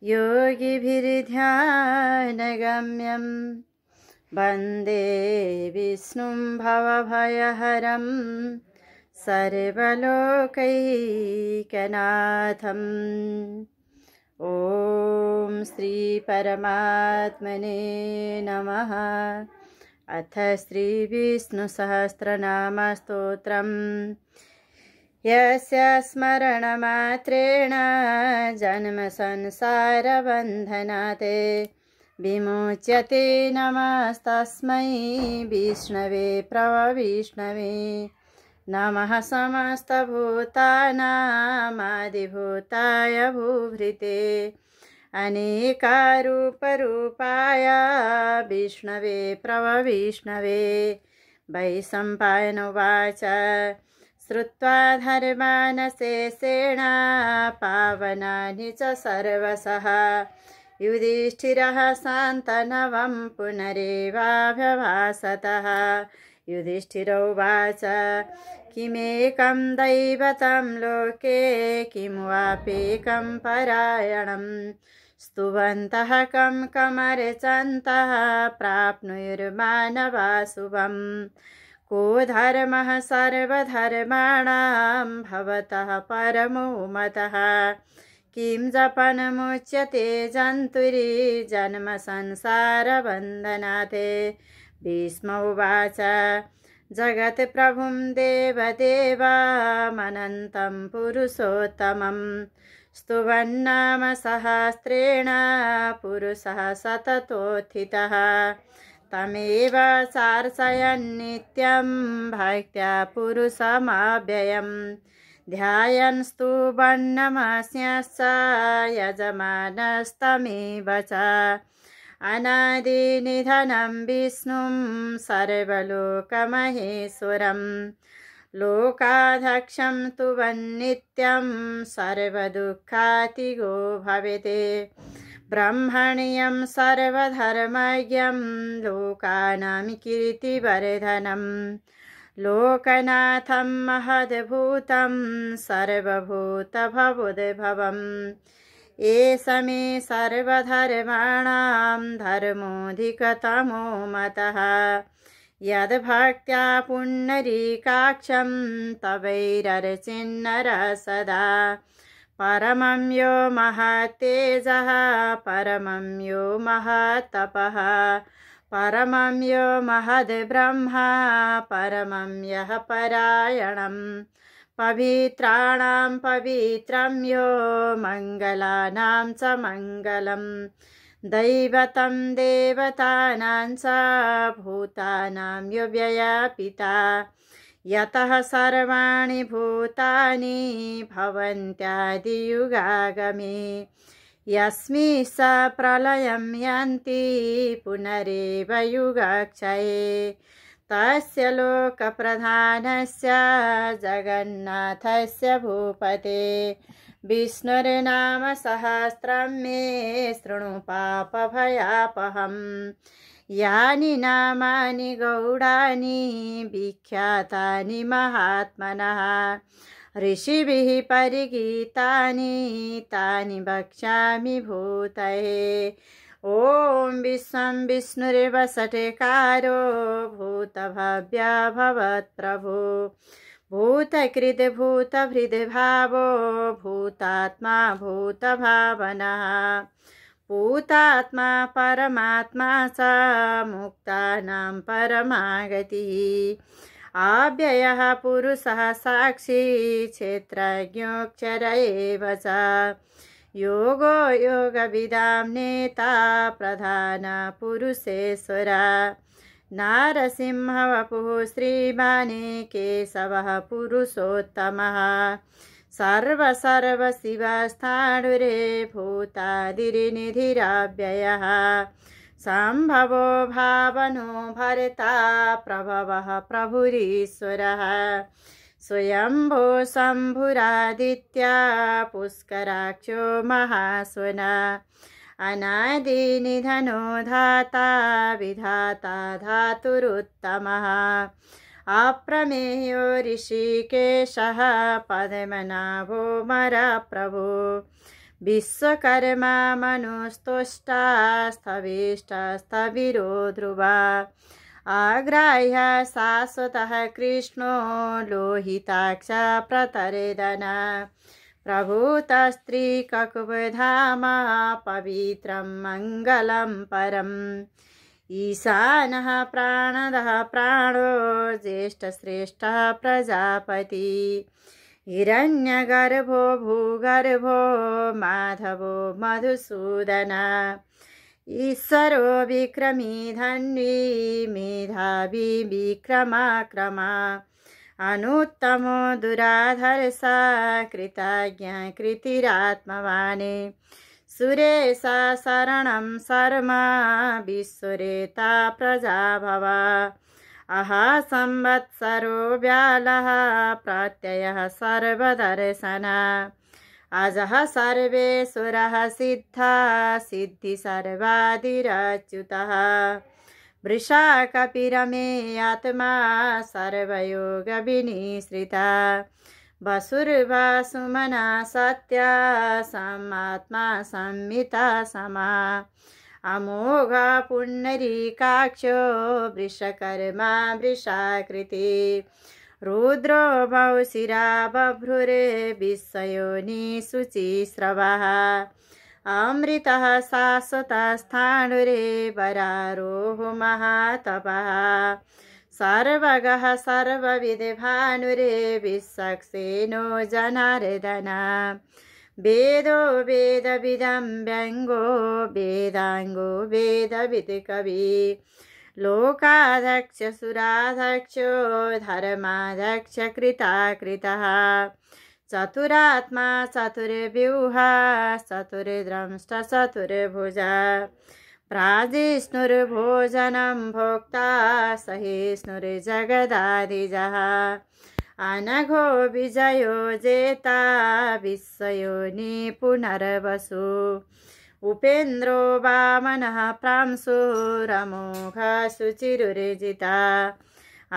योगिभिर्ध्यानगम्यं वन्दे विष्णुं भवभयहरं सर्वलोकैकनाथम्। ॐ श्री परमात्मने नमः। अथ श्री विष्णुसहस्रनामस्तोत्रम्। यस्य स्मरणमात्रेण जन्मसंसारबन्धनात् विमुच्यते। नमस्तस्मै विष्णवे प्रभविष्णवे। नमः समस्तभूतानामादिभूताय भूभृते अनेकारूपरूपाय विष्णवे प्रभविष्णवे। वैशम्पायन उवाच श्रुत्वा धर्मान् शेषेण पावनानि च सर्वशः युधिष्ठिरः शान्तनवं पुनरेवाभ्यभाषतः। युधिष्ठिर उवाच किमेकं दैवतं लोके किं वाप्येकं परायणं स्तुवन्तः कं कमर्चन्तः प्राप्नुयुर्मानवा शुभम्। को धर्मः सर्वधर्माणां भवतः परमो मतः किं जपनमुच्यते जन्तुर्जन्म संसारबन्धनात्। भीष्म उवाच जगत्प्रभुं देवदेवमनन्तं पुरुषोत्तमं स्तुवन्नाम सहस्रेण पुरुषः सततोत्थितः। तमेव चार्चयन्नित्यं भक्त्या पुरुषमव्ययं ध्यायन् स्तुवन्नमस्यश्च यजमानस्तमेव च। अनादिनिधनं विष्णुं सर्वलोकमहेश्वरं लोकाध्यक्षं स्तुवन्नित्यं सर्वदुःखातिगो भवेत्। ब्रह्मण्यं सर्वधर्मज्ञं लोकानां कीर्तिवर्धनं लोकनाथं महद्भूतं सर्वभूतभवोद्भवम्। एष मे सर्वधर्माणां धर्मोऽधिकतमो मतः यद्भक्त्या पुण्डरीकाक्षं तवैरर्चिन्नरः सदा। परमं यो महत्तेजः परमं यो महत्तपः परमं यो महद्ब्रह्मा परमं यः परायणं पवित्राणां पवित्रं यो मङ्गलानां च मङ्गलं दैवतं देवतानां च भूतानां यो व्ययापिता। यतः सर्वाणि भूतानि भवन्त्यादियुगागमे यस्मिन् स प्रलयं यान्ति पुनरेव युगक्षये। तस्य लोकप्रधानस्य जगन्नाथस्य भूपते विष्णुर्नाम सहस्रं मे शृणु पापभयापहम्। यानि नामानि गौडानि विख्यातानि महात्मनः ऋषिभिः परिगीतानि तानि वक्ष्यामि भूतये। ॐ विश्वं विष्णुर्वषट्कारो भूतभव्या भवत्प्रभु भूतकृद् भूतभृद्भावो भूतात्मा भूतभावनः भूतात्मा परमात्मा च मुक्तानां परमागतिः। अव्ययः पुरुषः साक्षी क्षेत्रज्ञोऽक्षर एव च योगो योगविदां नेता प्रधान पुरुषेश्वर। नारसिंहवपुः श्रीमान् केशवः पुरुषोत्तमः सर्वशिवस्थाणुरे भूतादिर्निधिरव्ययः सम्भवो भावनो भर्ता प्रभवः प्रभुरीश्वरः स्वयंभो शम्भुरादित्या पुष्कराक्षो महास्वना अनादिनिधनो धाता विधाता धातुरुत्तमः अप्रमेयो ऋषिकेशः पद्मनाभो मरप्रभो विश्वकर्मा मनुस्तोष्टा स्थविष्टस्थविरो ध्रुवा अग्राह्य शाश्वतः कृष्णो लोहिताक्ष प्रतरेदन प्रभूतस्त्रीककुबधाम पवित्रं मङ्गलं परम् ईशानः प्राणदः प्राणो ज्येष्ठश्रेष्ठः प्रजापति हिरण्यगर्भो भूगर्भो माधवो मधुसूदन ईश्वरो विक्रमी धन्वी मेधावी विक्रमाक्रमा अनुत्तमो दुराधर्षा कृतज्ञ कृतिरात्मवाने सुरेशा शरणं शर्मा विश्वरेता प्रजाभवा अहा संवत्सरो व्यालः प्रत्ययः सर्वदर्शना अजः सर्वेश्वरः सिद्धा सिद्धि सर्वादिरच्युतः वृषा कपिरमे आत्मा सर्वयोगविनिश्रिता वसुर्वासुमना सत्या समात्मा संमिता समा अमोघा पुण्डरीकाक्षो वृषकर्मा वृषाकृति रुद्रो भौशिरा बभ्रुरे विश्वयोनि शुचिस्रवः अमृतः शाश्वतस्थाणुरे वरारोह महातपः सर्वगः सर्वविद्भानुरे विश्वक्सेनो जनार्दन वेदो वेदविदं व्यङ्गो वेदाङ्गो वेदविद्कवि लोकाध्यक्ष सुराध्यक्षो धर्माध्यक्ष कृताकृतः चतुरात्मा चतुर्व्यूहा चतुर्द्रंष्ट चतुर्भुजा प्राजिष्णुर्भोजनं भोक्ता सहिष्णुर्जगदादिजः अनघो विजयो जेता विश्वयोनि पुनर्वसु उपेन्द्रो वामनः प्रांशुरमोघ शुचिरुर्जिता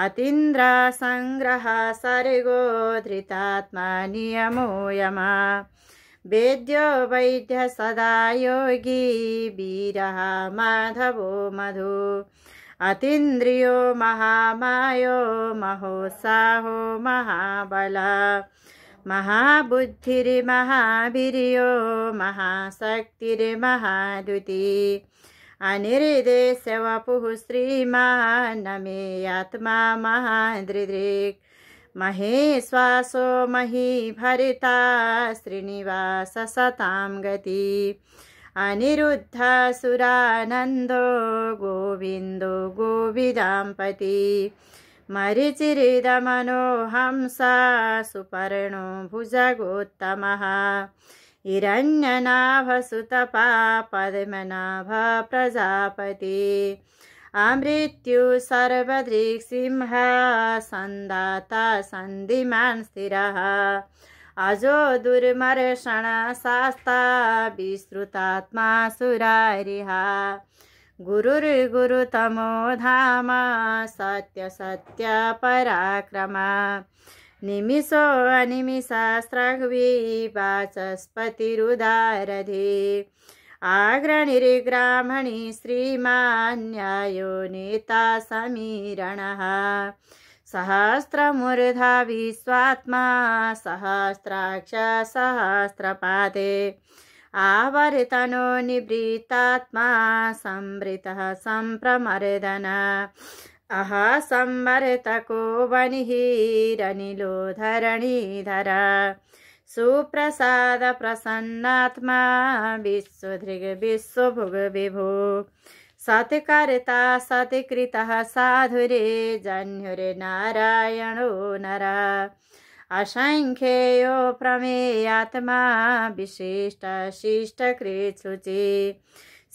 अतीन्द्र संग्रह सर्गो धृतात्मा नियमो यमा वेद्यो वैद्य सदा योगी वीरः माधवो मधु अतीन्द्रियो महामायो महोत्साहो महाबला महाबुद्धिर्महावीर्यो महाशक्तिर्महाद्युति अनिर्देश्य वपुः श्रीमान् न मे आत्मा महादृदृक् महेश्वासो महीभरिता श्रीनिवास सतां गति अनिरुद्धसुरानन्दो गोविन्दो गोविदाम्पति मरीचिरिदमनो हंसा सुपर्णो भुजगोत्तमः हिरण्यनाभसुतपा पद्मनाभ प्रजापति अमृत्यु सर्वदृक्सिंह सन्दाता सन्धिमान् स्थिरः अजो दुर्मर्षण शास्ता विश्रुतात्मा सुरारिः गुरुर्गुरुतमो धाम सत्य सत्य पराक्रमा निमिषो अनिमिषास्त्रग्वी वाचस्पतिरुदारधि आग्रणिर्ग्रामणि श्रीमान् न्यायो नेता समीरणः सहस्रमूर्धा विश्वात्मा सहस्राक्ष सहस्रपाते आवर्तनो निवृत्तात्मा संवृतः संप्रमर्दन अहा संवर्तको वनिहिरनिलो धरणीधर सुप्रसाद प्रसन्नात्मा विश्वधृग विश्वभुग विभो सत्कर्ता सत्कृतः साधुरे जन्युरे नारायणो नर असंख्येयो प्रमेयात्मा विशिष्ट शिष्टकृत्सुचि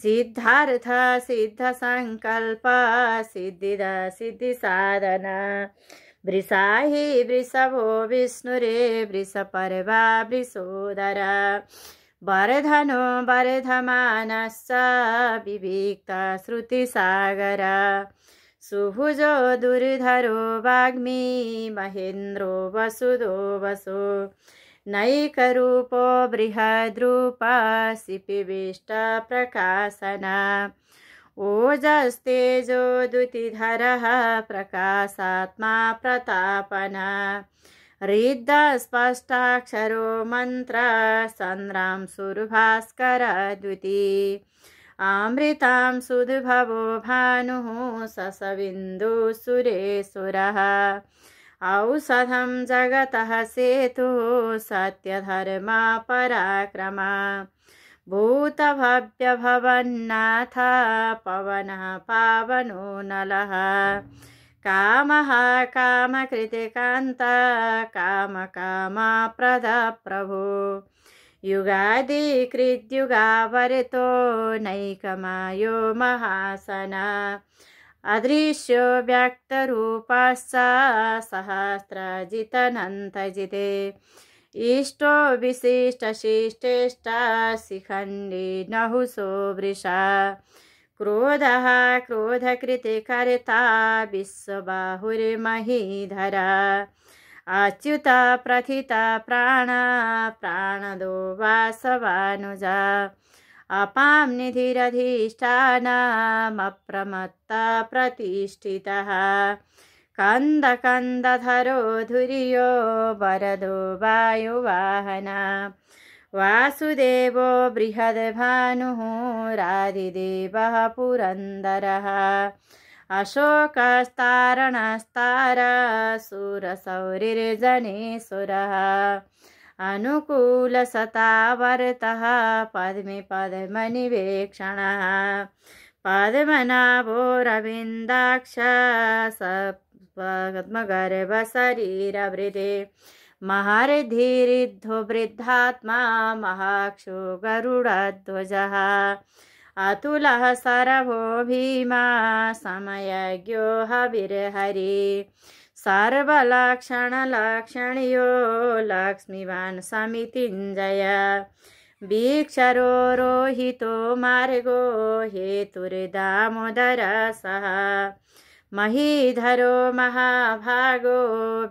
सिद्धार्थ सिद्ध संकल्प सिद्धिद सिद्धि साधन वृषाहि वृषभो विष्णुरे वृषपर्वा वृषोदर वर्धनो वर्धमानश्च विविक्त श्रुतिसागर सुभुजो दुर्धरो वाग्मी महेन्द्रो वसुदो वसु नैकरूपो बृहद्रूपसिपिविष्टप्रकाशना ओजस्तेजो द्युतिधरः प्रकाशात्मा प्रतापना हृद्स्पष्टाक्षरो मन्त्र चन्द्रांशुर्भास्करद्युति अमृतां सुदुभवो भानुः ससविन्दुः सुरेसुरः औषधं जगतः सेतुः सत्यधर्मा पराक्रमा भूतभव्यभवन्नाथ पवनः पावनो नलः कामः कामकृतिकान्ता कामकामप्रदः प्रभो युगादिकृद्युगावरितो नैकमायो महासना अदृश्यो व्यक्तरूपश्च सहस्रजितनन्तजिते इष्टो विशिष्टशिष्टेष्टा शिखण्डी नहुषो वृषा क्रोधः क्रोधकृतिकर्ता विश्वबाहुर्महीधरा अच्युत प्रथित प्राण प्राणदो वासवानुजा अपां निधिरधिष्ठानमप्रमत्ता प्रतिष्ठितः कन्दकन्दधरो धुर्यो वरदो वायुवाहना वासुदेवो बृहद्भानुः राधिदेवः पुरन्दरः अशोकस्तारणस्तारशूरशौरिर्जनेश्वरः अनुकूलसतावर्तः पद्मे पद्मनिवेक्षणः पद्मनाभो रविन्दाक्ष पद्मगर्भशरीरवृते महर्धिरिद्धो वृद्धात्मा महाक्षो गरुडध्वजः अतुलः शरभो भीमा समयज्ञो हविर्हरि सर्वलक्षणलक्षणीयो लक्ष्मीवान् समितिञ्जय वीक्षरो रोहितो मार्गो हेतुर्दामोदरसः महीधरो महाभागो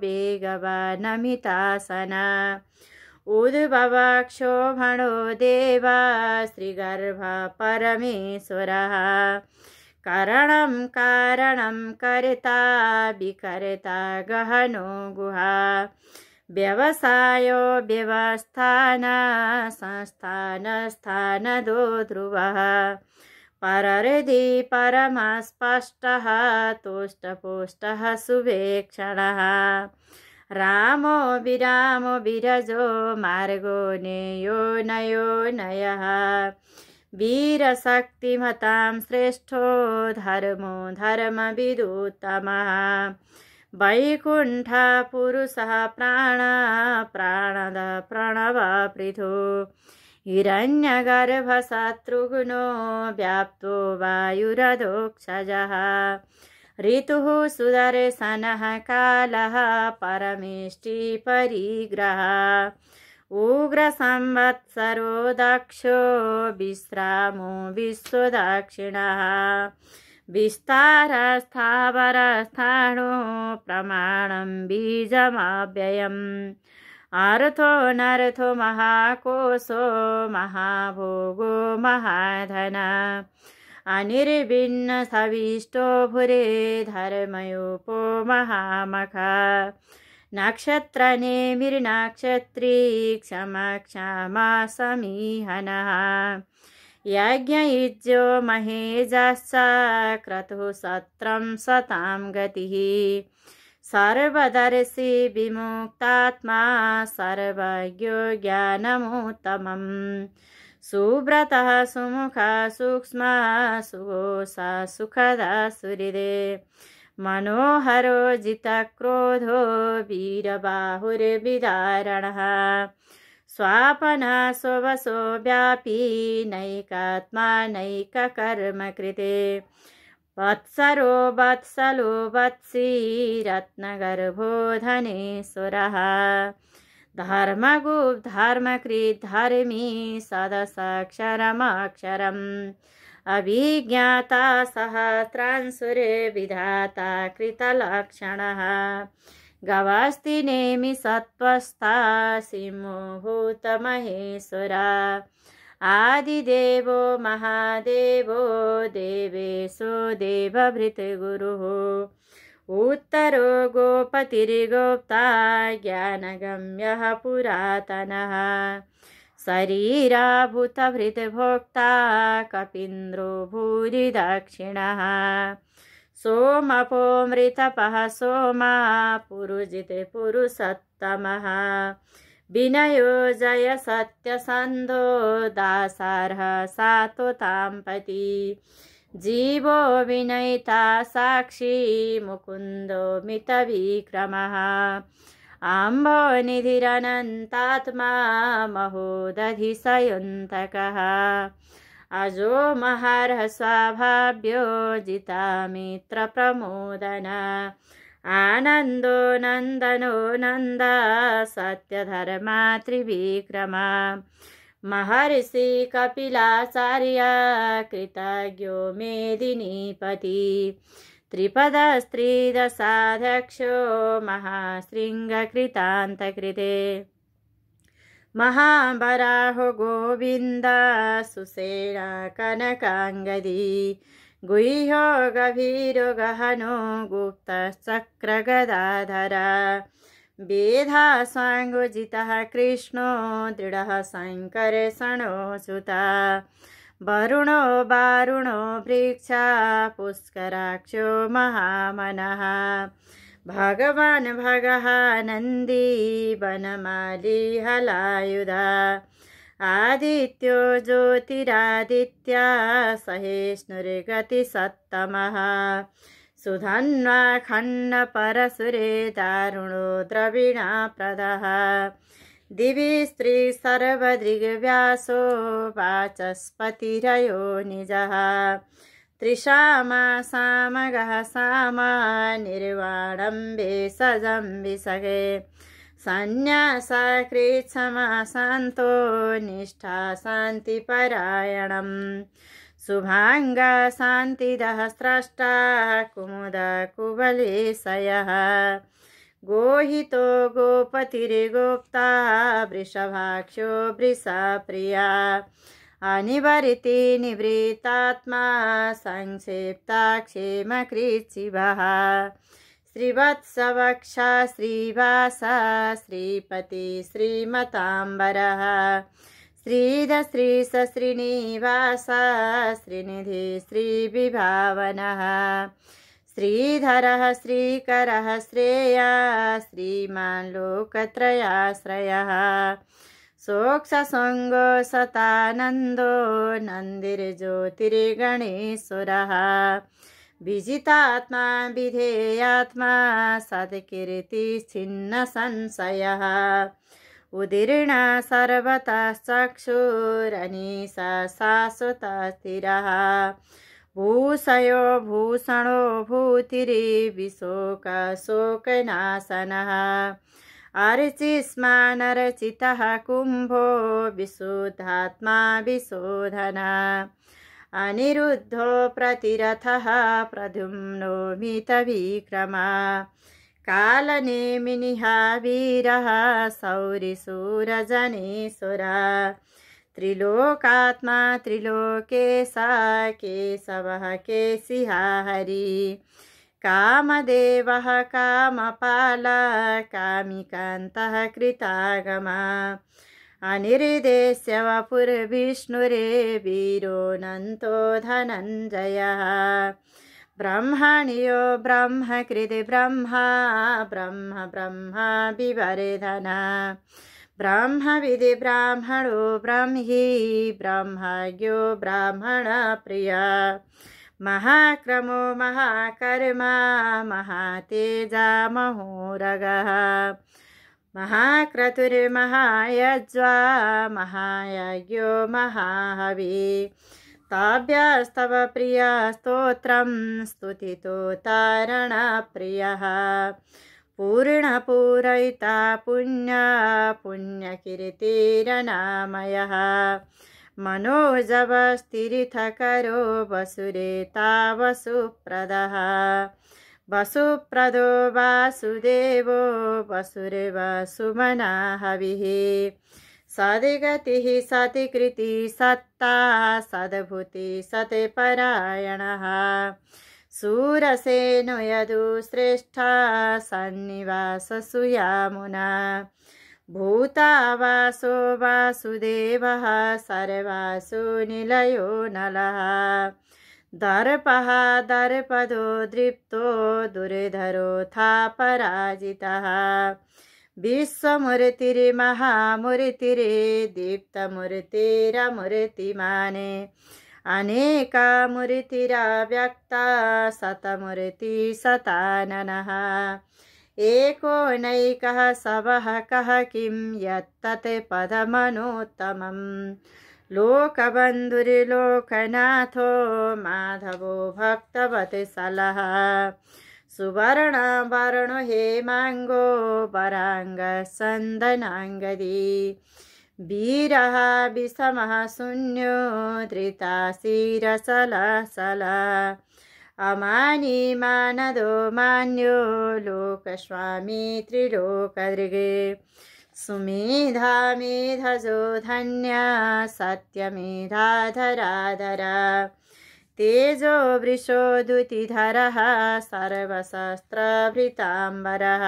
वेगवानमितासना उद्भवक्षोभणो देवा श्रीगर्भ परमेश्वरः कारणं कारणं कर्ता विकर्ता गहनो गुहा व्यवसायो व्यवस्थान संस्थानस्थानदो ध्रुवः परहृदि परमस्पष्टः तुष्टपुष्टः सुवेक्षणः रामो विरामो विरजो मार्गो नेयो नयो नयः वीरशक्तिमतां श्रेष्ठो धर्मो धर्मविदुत्तमः वैकुण्ठपुरुषः प्राण प्राणद प्रणव पृथु हिरण्यगर्भशत्रुघ्नो व्याप्तो वायुरधोक्षजः ऋतुः सुदर्शनः कालः परमेष्टि परिग्रहः उग्रसंवत्सरो दक्षो विश्रामो विश्वदक्षिणः विस्तारस्थावरस्थाणो प्रमाणं बीजमव्ययम् अर्थो महाकोशो महाभोगो महाधन अनिर्भिन्न सविष्टो भुरे धर्मयोपो महामखा नक्षत्रनेमिर्नक्षत्री क्षमा समीहनः यज्ञयुज्यो महेजश्च क्रतुः सत्रं सतां गतिः सर्वदर्शी विमुक्तात्मा सर्वज्ञो ज्ञानमुत्तमम् सुव्रतः सुमुखः सूक्ष्मः सुघोषः सुखदः सुहृदे मनोहरो जितक्रोधो वीरबाहुर्विदारणः स्वापनः स्ववशो व्यापी नैकात्मा नैककर्मकृते वत्सरो वत्सलो वत्सी रत्नगर्भो धनेश्वरः धर्मकृत् धर्मी सदसाक्षरमक्षरम् अभिज्ञाता सहस्रांशुर्विधाता कृतलक्षणः गवास्ति नेमि सत्त्वस्था सिंहो भूतमहेश्वरा आदिदेवो महादेवो देवेशो देवभृतगुरुः उत्तरो गोपतिर्गोप्ता ज्ञानगम्यः पुरातनः शरीराभूतभृतभोक्ता कपीन्द्रो भूरि दक्षिणः सोमपोमृतपः सोमा पुरुजिते पुरुषोत्तमः विनयो जय सत्यसन्धो दासार्ह सात्वताम्पति जीवो विनयिता साक्षी मुकुन्दो मितविक्रमः आम्भो निधिरनन्तात्मा महोदधिसयुन्तकः अजो महार्ह स्वाभाव्यो जितामित्रप्रमोदन आनन्दो नन्दनो नन्दा सत्यधर्मा त्रिविक्रमा महर्षि कपिलाचार्य कृतज्ञो मेदिनीपति त्रिपदस्त्रिदशाध्यक्षो महाशृङ्गकृतान्तकृते महावराहो गोविन्द सुषेणा कनकाङ्गदी गुह्यो गभीरो गहनो गुप्तश्चक्रगदाधर वेधा स्वाङ्गोजितः कृष्णो दृढः शङ्करशणो सुता वरुणो वारुणो वृक्षा पुष्कराक्षो महामनः भगवान् भगः नन्दी वनमाली हलायुधा आदित्यो ज्योतिरादित्या सहिष्णुर्गतिसत्तमः सुधन्वा खण्डपरशुरे दारुणो द्रविणप्रदः दिवि स्त्री सर्वदृग्व्यासो वाचस्पतिरयो निजः त्रिशामा सामगः सामा निर्वाणं भेषजं विसगे संन्यासाकृच्छमा शान्तो निष्ठा शान्तिपरायणं शुभाङ्गा शान्तिदः स्रष्टा कुमुद कुवलेशयः गोहितो गोपतिर्गोप्ता वृषभाक्षो वृषाप्रिया अनिवरिति निवृत्तात्मा संक्षेप्ता क्षेमकृच्छिवः श्रीवत्सवक्षा श्रीवासा श्रीपति श्रीमताम्बरः श्रीधश्रीश श्रीनिवास श्रीनिधि श्रीविभावनः श्रीधरः श्रीकरः श्रेया श्रीमान् लोकत्रयाश्रयः सोक्षसङ्गो सतानन्दो नन्दिर्ज्योतिर्गणेश्वरः विजितात्मा विधेयात्मा सत्कीर्तिश्छिन्नसंशयः उदीर्णा सर्वतः चक्षुरनीशा शाश्वतस्थिरः भूषयो भूषणो भूतिर्विशोकशोकनाशनः अर्चिस्मानर्चितः कुम्भो विशुद्धात्मा विशोधना अनिरुद्धो प्रतिरथः प्रद्युम्नो मितविक्रमा कालनेमिनिः वीरः शौरिशूरजनेश्वरः त्रिलोकात्मा त्रिलोकेशा केशवः केशिहा हरि कामदेवः कामपाला कामिकान्तः कृतागमा अनिर्देश्य वपुर्विष्णुरे वीरोऽनन्तो धनञ्जयः ब्रह्मण्यो ब्रह्मकृत् ब्रह्मा ब्रह्म ब्रह्मा विवर्धना ब्रह्मविद् ब्राह्मणो ब्रह्मी ब्रह्मज्ञो ब्राह्मणप्रिया महाक्रमो महाकर्मा महातेजा महोरगः महाक्रतुर्महायज्वा महायज्ञो महाहवि ताभ्यस्तव प्रिया स्तोत्रं स्तुतितो तारणप्रियः पूर्णपूरयिता पुण्या पुण्यकीर्तिरनामयः मनोजवस्तिरिथकरो वसुरेता वसुप्रदः वसुप्रदो वासुदेवो वसुरेवसुमना हविः सद्गतिः सत्कृतिः सत्ता सद्भूति सत्परायणः शूरसेनो यदुश्रेष्ठा सन्निवाससुयामुना भूतावासो वासुदेवः सर्वासु निलयो नलः दर्पः दर्पदो दृप्तो दुर्धरोऽथा पराजितः विश्वमूर्तिर्महामूर्तिरे दीप्तमूर्तिरमूर्तिमाने अनेका मूर्तिरव्यक्ता शतमूर्ति शताननः एको नैकः सवः कः किं यत्तत् पदमनोत्तमम् लोकबन्धुर्लोकनाथो माधवो भक्तवत्सलः सुवर्णवर्णो हेमाङ्गो वराङ्गसन्दनाङ्गदी वीरः विषमः शून्यो धृताशिरसलसला अमानी मानदो मान्यो लोकस्वामी त्रिलोकदृगे सुमेधा मेधजो धन्या सत्यमेधाधराधरा तेजो वृषो द्युतिधरः सर्वशस्त्रभृताम्बरः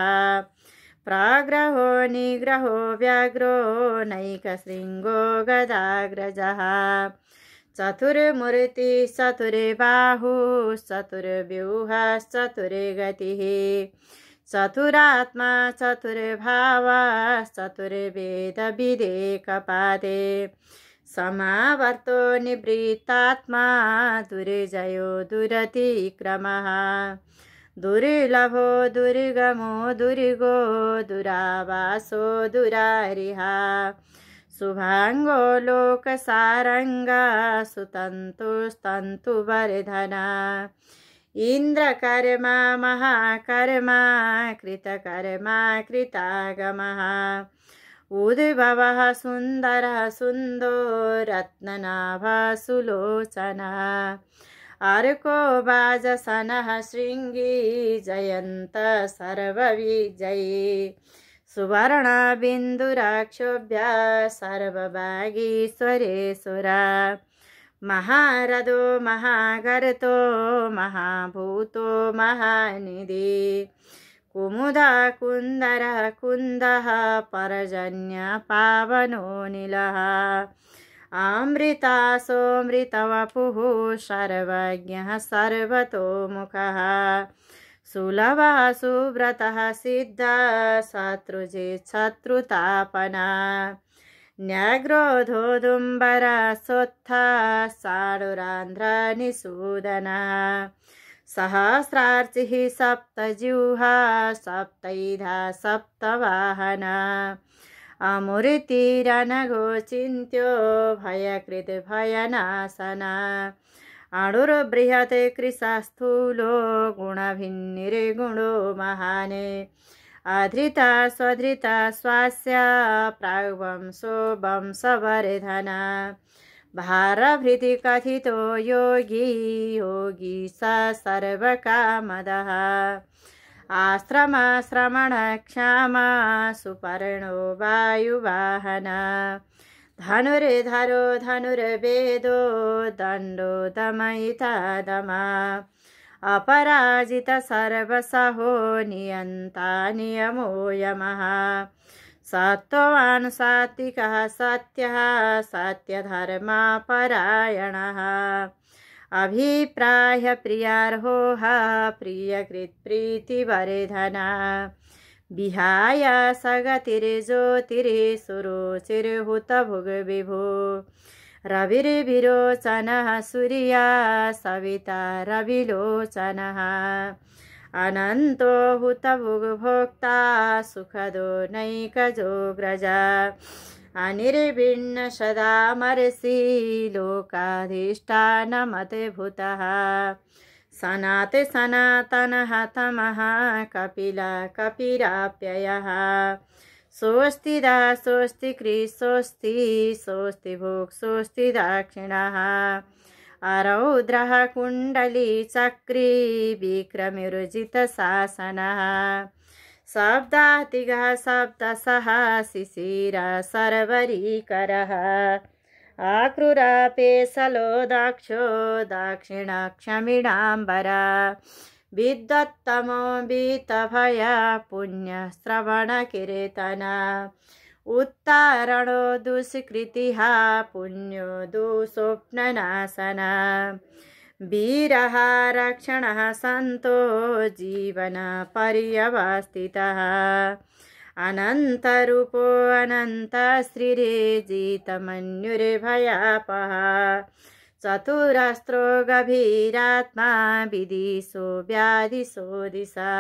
प्राग्रहो निग्रहो व्याघ्रो नैकशृङ्गो गदाग्रजः चतुर्मूर्ति चतुर्बाहु चतुर्व्यूहश्चतुर्गतिः चतुरात्मा चतुर्भावा चतुर्वेदविदेकपादे समावर्तो निवृत्तात्मा दुर्जयो दुरतिक्रमः दुर्लभो दुर्गमो दुर्गो दुरावासो दुरारिहा शुभांगो लोकसारंगा सुतन्तुस्तन्तुवर्धना इंद्रकर्मा महाकर्मा कृतकर्मा कृतागमः उद्भवः सुन्दरः सुन्दो रत्ननाभः सुलोचनः अर्को वाजसनः शृङ्गी जयन्त सर्वविजयी सुवर्णबिन्दुराक्षोभ्यः सर्वभागीश्वरेश्वरा महारथो महागर्तो महाभूतो महानिधि कुमुदा कुन्दरः कुन्दः पर्जन्य पावनो नीलः अमृतासोऽमृतवपुः सर्वज्ञः सर्वतोमुखः सुलभः सुव्रतः सिद्धः शत्रुजित् शत्रुतापना न्याग्रोधोदुम्बरः सोत्थः साडुरान्ध्रनिषूदनः सहस्रार्चिः सप्तजिह्वा सप्तैधा सप्तवाहना अमूर्तिरनघोचिन्त्यो भयकृत् भयनाशना अणुर्बृहत् कृशस्थूलो गुणभिन्निर्गुणो महाने अधृता स्वधृता स्वास्य प्राग्वंशो वंशवर्धना भारभृति कथितो योगी योगी स सर्वकामदः आश्रमाश्रमणक्षामा सुपर्णो वायुवाहना धनुर्धरो धनुर्वेदो दण्डो दमयिता दमा अपराजित सर्वसहो नियन्ता नियमो यमः सत्त्ववान् सात्विकः सत्यः सत्यधर्मा परायणः अभिप्राय प्रियार्होः प्रियकृत्प्रीतिवर्धना विहाय सगतिर्ज्योतिर्सुरुचिर्हुतभुग्विभो रविर्विरोचनः सूर्या सविता रविलोचनः अनन्तो हुतभुग्भोक्ता सुखदो नैकजोग्रजा अनिर्विण्ण सदामर्षि लोकाधिष्ठानमतिभूतः सनात सनातनः तमः कपिल कपिराप्ययः स्वस्तिदा स्वस्ति कृ स्वस्ति स्वस्ति भोक् स्वस्ति दक्षिणः अरौद्रः कुण्डली चक्री विक्रमिरुजितशासनः शब्दातिगः सप्तशः शिशिर शर्वरीकरः आक्रूरापेशलो दक्षो दक्षिणक्षमिणाम्बरा विद्वत्तमो वीतभया पुण्यश्रवणकीर्तना उत्तारणो दुष्कृतिः पुण्यो दुःस्वप्ननाशना वीरः रक्षणः सन्तो जीवनपर्यवस्थितः अनन्तरूपो अनन्तश्रीरेजितमन्युर्भयापः चतुरस्रो गभीरात्मा विदिशो व्याधिशो दिशा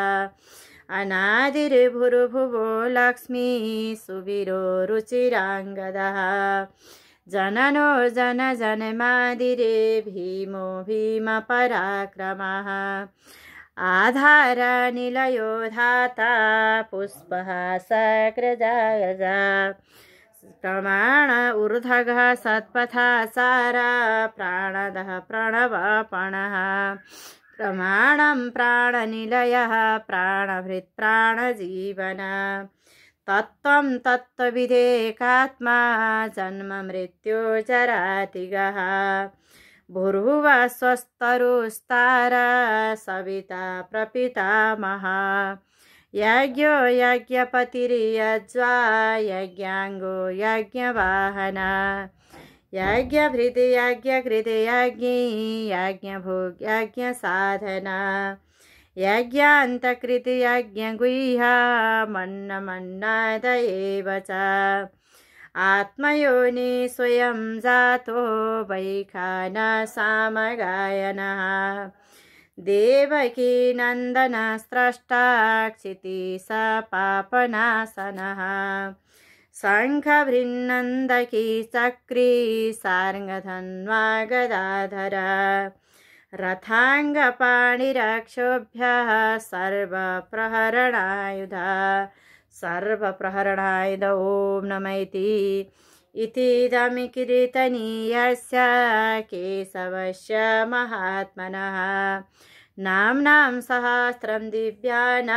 अनादिर्भुर्भुवो लक्ष्मी सुवीरो रुचिराङ्गदः जननो जनजन्मादिरे भीमो भीमपराक्रमः आधार निलयो धाता पुष्पः सकृजागजा प्रमाण ऊर्ध्वगः सत्पथा सारा प्राणदः प्रणवपणः प्रमाणं प्राणनिलयः प्राणभृत् प्राणजीवन तत्त्वं तत्त्वविदेकात्मा जन्म मृत्यो जरातिगः भूर्भुवः स्वस्तरुस्तारा सविता प्रपितामहः यज्ञो यज्ञपतिर्यज्वा यज्ञाङ्गो यज्ञवाहना यज्ञभृत् यज्ञकृत् यज्ञी यज्ञभोग यज्ञसाधना यज्ञान्तकृत् यज्ञगुह्या मन्नमन्नाद एव च आत्मयोनि स्वयं जातो वैखानसामगायनः देवकी नन्दनस्रष्टा क्षितिश पापनाशनः शङ्खभृन्नन्दकी चक्री सार्ङ्गधन्वा गदाधर रथाङ्गपाणिरक्षोभ्यः सर्वप्रहरणायुधा सर्वप्रहरणायुध ॐ नमैति इतीदमिकीर्तनीयस्य केशवस्य महात्मनः नाम्नां सहस्रं दिव्यानामशेषेण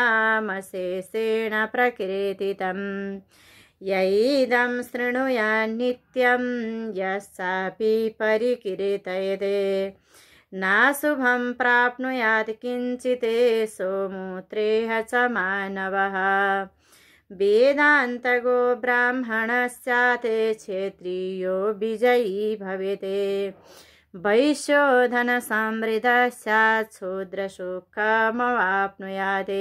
प्रकीर्तितं यैदं शृणुयान्नित्यं यस्यापि परिकीर्तयते नाशुभं प्राप्नुयात् किञ्चित् सोमूत्रेह च मानवः वेदान्तगो ब्राह्मणस्यात् क्षेत्रीयो विजयी भवेत् वैश्यो धनसमृद्धस्यात् शूद्रसुखमवाप्नुयात्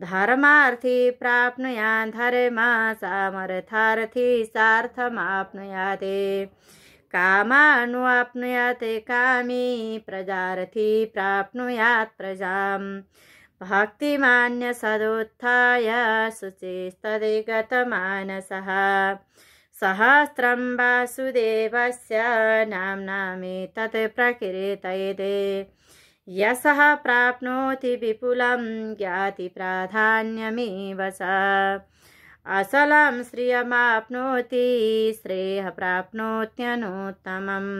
धर्मार्थी प्राप्नुयात् धर्मा सामर्थार्थी सार्थमाप्नुयात् कामानुवाप्नुयात् कामी प्रजार्थी प्राप्नुयात् प्रजां भक्तिमान्य सदुत्थाय शुचिस्तदेगतमानसः सहस्रं वासुदेवस्य नाम्नामेतत् प्रकीर्तयते यशः प्राप्नोति विपुलं ज्ञाति प्राधान्यमेव च असलं श्रियमाप्नोति श्रेयः प्राप्नोत्यनुत्तमम्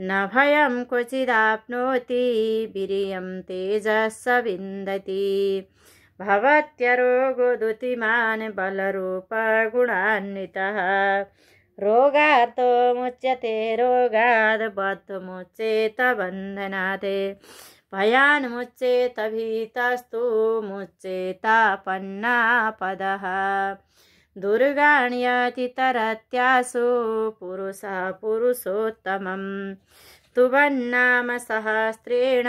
न भयं क्वचिदाप्नोति वीर्यं तेजस्स विन्दति भवत्यरोगोदुतिमान् बलरूपगुणान्वितः रोगार्तो मुच्यते रोगाद् बद्धमुच्येत बन्धनात् भयान्मुच्येत भीतस्तु मुच्येतापन्नापदः दुर्गाण्यतितरत्यासु पुरुषः पुरुषोत्तमं तुवन्नाम सहस्रेण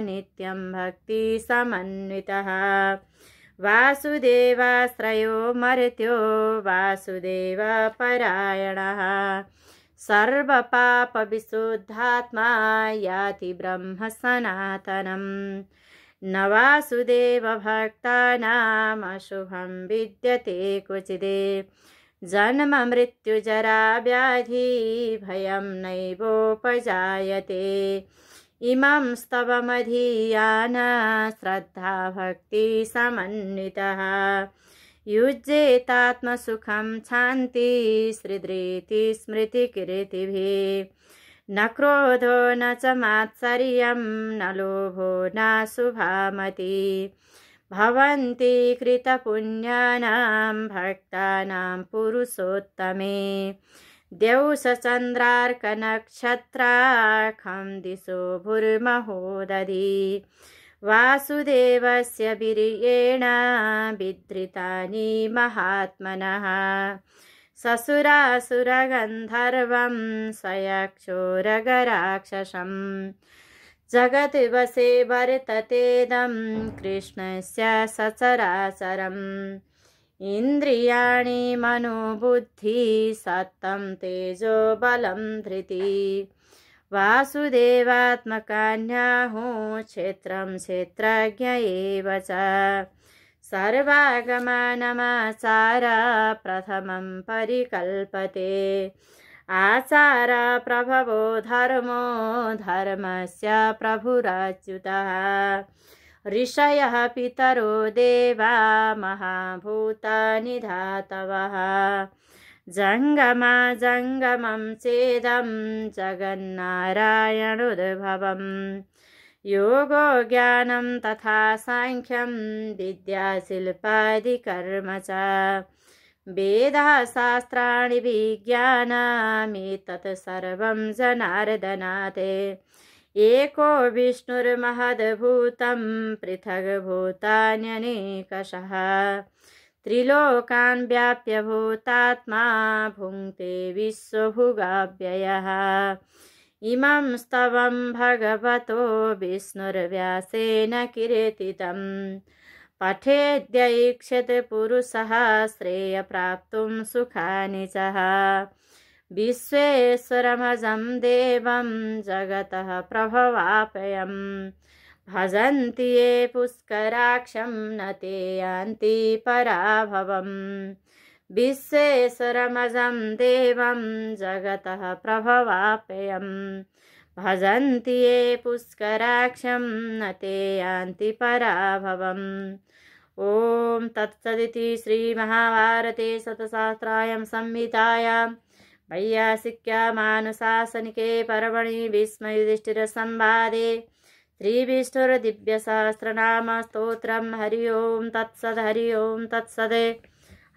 नित्यं भक्तिसमन्वितः वासुदेवाश्रयो मर्त्यो वासुदेवपरायणः सर्वपापविशुद्धात्मा याति ब्रह्म सनातनम् न वासुदेवभक्तानामशुभं विद्यते क्वचिदे जन्म मृत्युजरा व्याधि भयं नैवोपजायते इमं स्तवमधीयान श्रद्धा भक्ति समन्वितः युज्येतात्मसुखं शान्ति श्रीधृति स्मृतिकीर्तिभिः न क्रोधो न च मात्सर्यं न लोभो नाशुभामति भवन्ति कृतपुण्यानां भक्तानां पुरुषोत्तमे द्यौषचन्द्रार्कनक्षत्राखं दिशो भूर्महोदधि वासुदेवस्य वीर्येण विधृतानि महात्मनः ससुरासुरगन्धर्वं स्वयक्षोरगराक्षसं जगत् वशे वर्ततेदं कृष्णस्य सचराचरम् इन्द्रियाणि मनोबुद्धि सत्तं तेजो बलं धृति वासुदेवात्मकान्याहुः क्षेत्रं क्षेत्रज्ञ एव च सर्वागमनमाचार प्रथमं परिकल्पते आचार प्रभवो धर्मो धर्मस्य प्रभुरच्युतः ऋषयः पितरो देवा महाभूतानि धातवः जङ्गमा जङ्गमं चेदं जगन्नारायणोद्भवम् योगो ज्ञानं तथा साङ्ख्यं विद्या शिल्पादिकर्म च वेदाः शास्त्राणि विज्ञानमेतत् सर्वं जनार्दनात् एको विष्णुर्महद्भूतं पृथग्भूतान्यनेकशः त्रिलोकान् व्याप्य भूतात्मा भुङ्क्ते विश्वभुगाव्ययः इमं स्तवं भगवतो विष्णुर्व्यासेन कीर्तितं पठेद्यैक्षत पुरुषः श्रेयप्राप्तुं सुखानि च विश्वेश्वरमजं देवं जगतः प्रभवाप्ययं भजन्ति ये पुष्कराक्षं न ते यान्ति पराभवम् विश्वेश्वरमजं देवं जगतः प्रभवाप्ययं भजन्ति ये पुष्कराक्षं न ते यान्ति पराभवम् ॐ तत्सदिति श्रीमहाभारते शतसहस्रायां संहितायां वैयासिक्यामानुशासनिके पर्वणि भीष्मयुधिष्ठिरसंवादे श्रीविष्णुर्दिव्यसहस्रनाम स्तोत्रं हरि ओं तत्सद् हरि ओं तत्सद्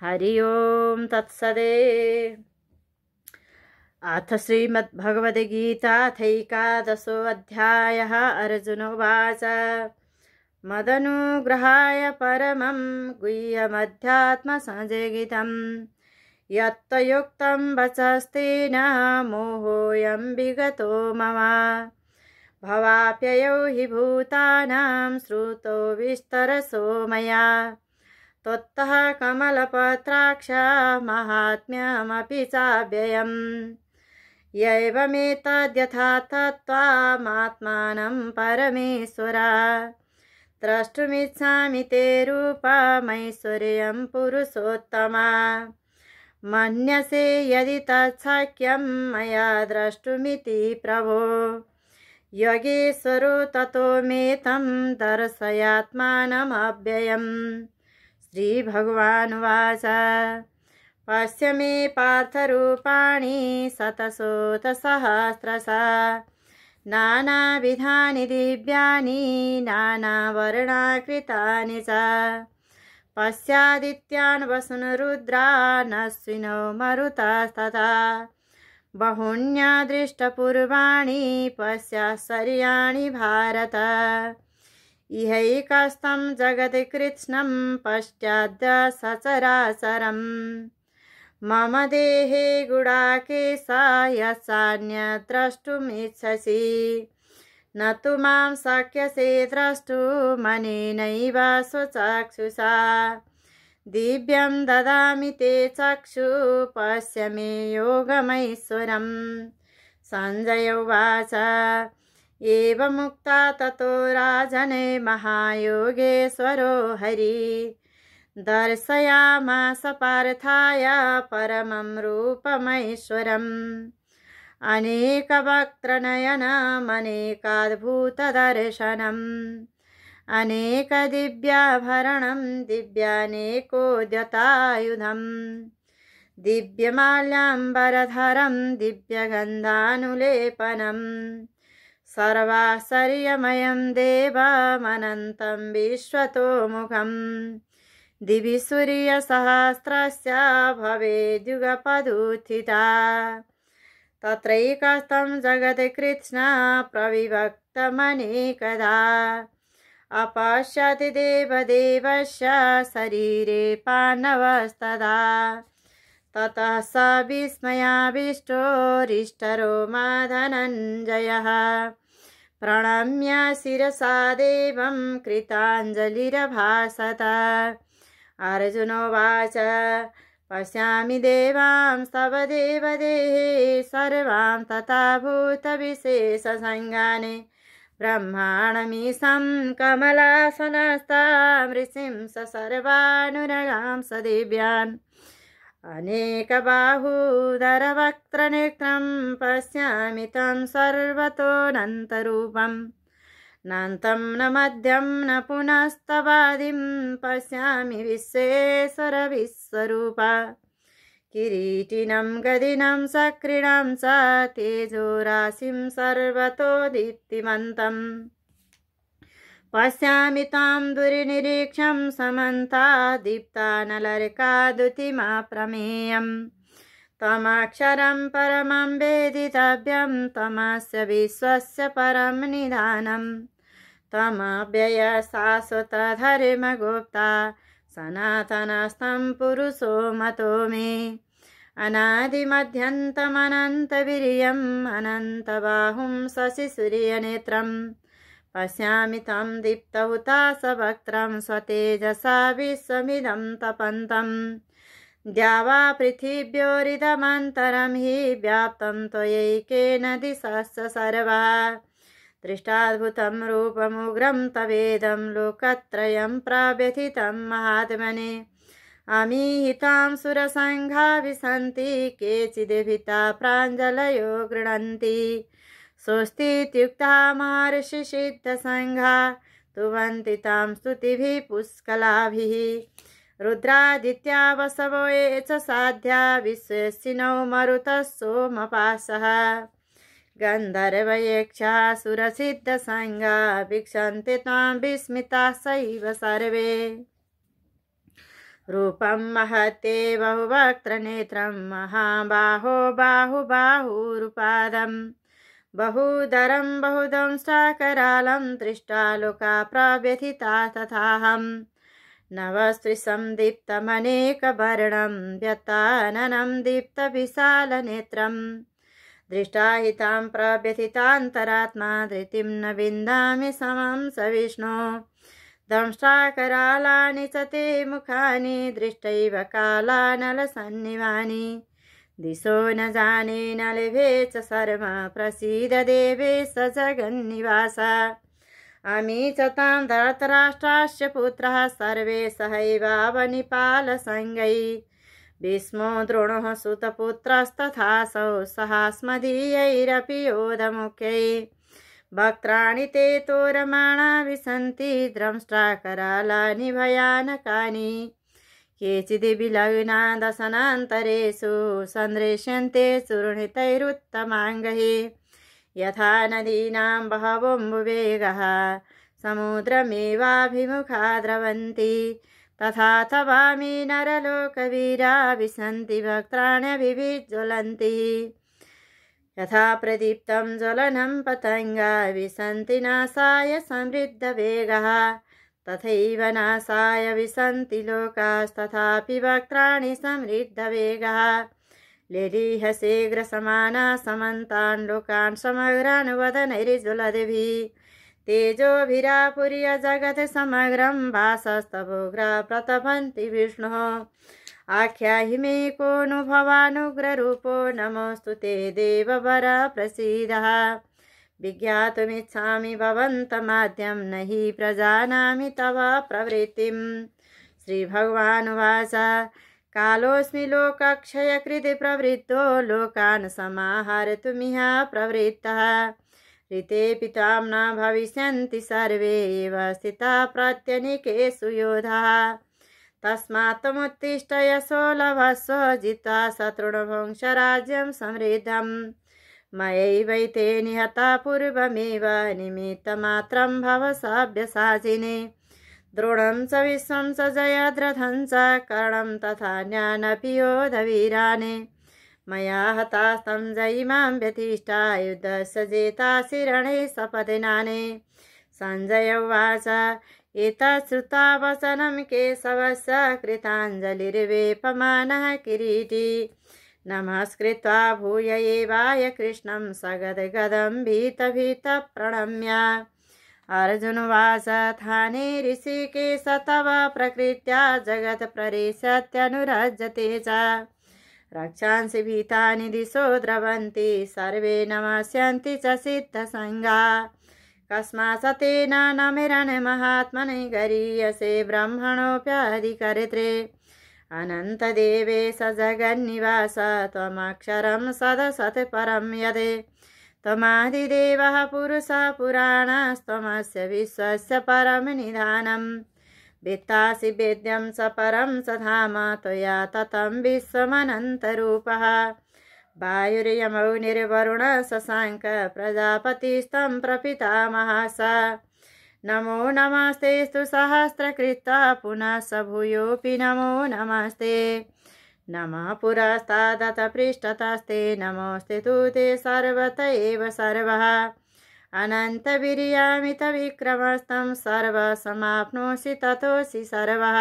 हरि ओं तत्सद्। अथ श्रीमद्भगवद्गीताथैकादशोऽध्यायः अर्जुन उवाच मदनुग्रहाय परमं गुह्यमध्यात्मसंजगितं यत्तयुक्तं वचस्तेन मोहोऽयं विगतो मम भवाप्ययौ हि भूतानां श्रुतो विस्तरसो मया त्वत्तः कमलपत्राक्ष माहात्म्यमपि चाव्ययम् यैवमेतद्यथा तत्त्वमात्मानं परमेश्वर द्रष्टुमिच्छामि ते रूपमैश्वर्यं पुरुषोत्तमा मन्यसे यदि तच्छक्यं मया द्रष्टुमिति प्रभो योगेश्वरो ततो मे तं दर्शयात्मानमव्ययम्। श्रीभगवानुवाच पश्य मे पार्थरूपाणि शतशोथसहस्रशः नानाविधानि दिव्यानि नानावर्णाकृतानि च पश्यादित्यान् वसून् रुद्रान् अश्विनौ मरुतस्तथा बहून्यदृष्टपूर्वाणि पश्याश्चर्याणि भारत इहैकस्तं जगत्कृत्स्नं पश्चाद्य सचराचरम् मम देहे गुडाकेशा यस्यान्यद्द्रष्टुमिच्छसि न तु मां शक्यसे द्रष्टुमनेनैव स्वचक्षुषा दिव्यं ददामि ते चक्षु पश्य मे योगमैश्वरम्। सञ्जय उवाच एवमुक्ता ततो राजन् महायोगेश्वरो हरि दर्शयामास पार्थाय परमं रूपमैश्वरम् अनेकवक्त्रनयनमनेकाद्भुतदर्शनम् अनेकदिव्याभरणं दिव्यानेकोद्यतायुधम् दिव्यमाल्याम्बरधरं दिव्यगन्धानुलेपनं सर्वाश्चर्यमयं देवमनन्तं विश्वतोमुखं दिवि सूर्यसहस्रस्य भवेद्युगपदुत्थिता तत्रैकस्तं जगत् कृत्स्ना प्रविभक्तमनेकदा अपश्यति देवदेवस्य शरीरे पाण्डवस्तदा ततः स विस्मयाविष्टोरिष्टरोमा धनञ्जयः प्रणम्य शिरसा देवं कृताञ्जलिरभाषत अर्जुनोवाच पश्यामि देवांस्तव देवदेहे सर्वां तथा भूतविशेषसङ्गाने ब्रह्माणमीशं कमलासनस्तां ऋषिं सर्वानुरगां स दिव्यान् अनेकबाहूदरवक्त्रनेत्रं पश्यामि तं सर्वतोऽनन्तरूपं नान्तं न मध्यं न पुनस्तवादिं पश्यामि विश्वेश्वर विश्वरूपा किरीटिनं गदिनं सक्रीणं च तेजोराशिं सर्वतो दीप्तिमन्तं पश्यामि तां दुर्निरीक्षं समन्ताद्दीप्तानलर्काद्युतिमप्रमेयं तमक्षरं परमं वेदितव्यं तमस्य विश्वस्य परं निधानं तमव्यय शाश्वतधर्मगुप्ता सनातनस्तं पुरुषो मतो मे अनादिमध्यन्तमनन्तवीर्यम् अनन्तबाहुं शशिसूर्यनेत्रं पश्यामि तं दीप्तहुताशवक्त्रं स्वतेजसा विश्वमिदं तपन्तं द्यावा पृथिव्योरिदमन्तरं हि व्याप्तं त्वयैकेन दिशश्च सर्वा दृष्टाद्भुतं रूपमुग्रं तवेदं लोकत्रयं प्रव्यथितं महात्मने अमीहितां सुरसङ्घा विशन्ति केचिद्भीता प्राञ्जलयो गृह्णन्ति स्वस्तीत्युक्ता महर्षिसिद्धसङ्घा स्तुवन्ति तां स्तुतिभिः पुष्कलाभिः रुद्रादित्या वसवो ये च साध्या विश्वेशिनो मरुतः सोमपासः गन्धर्वयक्षा सुरसिद्धसङ्गा वीक्षन्ते त्वां विस्मिताः सैव सर्वे रूपं महते बहुवक्त्रनेत्रं महाबाहो बाहुबाहुरुपादं बहुदरं बहुदंष्ट्राकरालं दृष्ट्वा लोका प्रव्यथिता तथाहं नवस्त्रिशं दीप्तमनेकवर्णं व्यताननं दीप्तविशालनेत्रं दृष्टा हितां प्रव्यथितान्तरात्मा धृतिं न विन्दामि समं स विष्णो दंष्ट्राकरालानि च ते मुखानि दृष्टैव कालानलसन्निभानि दिशो न जाने न लभे च शर्म प्रसीद देवेश जगन्निवास अमी च तां धृतराष्ट्रस्य पुत्रः सर्वे सहैवावनिपालसङ्गै भीष्मो द्रोणः सुतपुत्रस्तथासौ सहास्मदीयैरपि योधमुख्यै वक्त्राणि ते तोरमाणा विशन्ति द्रंष्ट्राकरालानि भयानकानि केचिद्विलग्ना दशनान्तरेषु सन्दृश्यन्ते चूर्णितैरुत्तमाङ्गैः यथा नदीनां बहवोऽम्बुवेगः समुद्रमेवाभिमुखा द्रवन्ति तथा तवामि नरलोकवीरा विशन्ति वक्त्राण्यभिज्वलन्ति यथा प्रदीप्तं ज्वलनं पतङ्गा विशन्ति नाशाय समृद्धवेगः तथैव नाशाय विशन्ति लोकास्तथापि वक्त्राणि समृद्धवेगः लेलीहशीघ्रसमाना समन्तान् लोकान् समग्रान् वदनैर्ज्वलद्भिः तेजोभिरापुर्य जगत् समग्रं भासस्तवोग्रा प्रतपन्ति विष्णुः आख्याहि मे कोऽनुभवानुग्ररूपो नमोऽस्तु ते देववर प्रसीदः विज्ञातुमिच्छामि भवन्तमाद्यं न हि प्रजानामि तव प्रवृत्तिं श्रीभगवानुवाच कालोऽस्मि लोकक्षयकृते प्रवृत्तो लोकान् समाहर्तुमिह प्रवृत्तः ऋते पितां न भविष्यन्ति सर्वे एव स्थिताः प्रत्यनीकेषु योधाः तस्मात् त्वमुत्तिष्ठ यशो लभस्व जित्वा शत्रुणभुङ्क्षराज्यं समृद्धम् मयैवैते निहता पूर्वमेव निमित्तमात्रं भव सव्यसाचिने द्रोणं च विश्वं च जयद्रथं च कर्णं तथा ज्ञानपि योधवीराने मया हतास्तं जयिमां व्यतिष्ठा युद्धस्य जेतासि रणे सपदिनाने सञ्जय उवाच एतत् श्रुत्वा वचनं केशवस्य कृताञ्जलिर्वेपमानः किरीटी नमस्कृत्वा भूय एवाय कृष्णं सगद्गदं भीतभीतः प्रणम्य अर्जुनवाच थाने ऋषिकेश तव प्रकृत्या जगत्प्ररेशत्यनुरज्यते च रक्षांसि भीतानि दिशो द्रवन्ति सर्वे नमस्यन्ति च सिद्धसङ्गा कस्मात् तेन नमिरन् महात्मने गरीयसे ब्रह्मणोऽप्यधिकर्त्रे अनन्तदेवेश जगन्निवास त्वमक्षरं सदसत् परं यदे त्वमादिदेवः पुरुषः पुराणस्त्वमस्य विश्वस्य परं निधानं वेत्तासि वेद्यं च परं च धाम त्वया ततं विश्वमनन्तरूपः वायुर्यमौ निर्वरुण शशाङ्क प्रजापतिस्तं प्रपितामहः स नमो नमस्तेस्तु सहस्रकृत्वा पुनः स भूयोऽपि नमो नमस्ते नमः पुरस्तादथ पृष्ठतस्ते नमोऽस्ते तु ते सर्वत एव सर्वः अनन्तवीर्यामितविक्रमस्तं सर्वसमाप्नोषि ततोऽसि सर्वः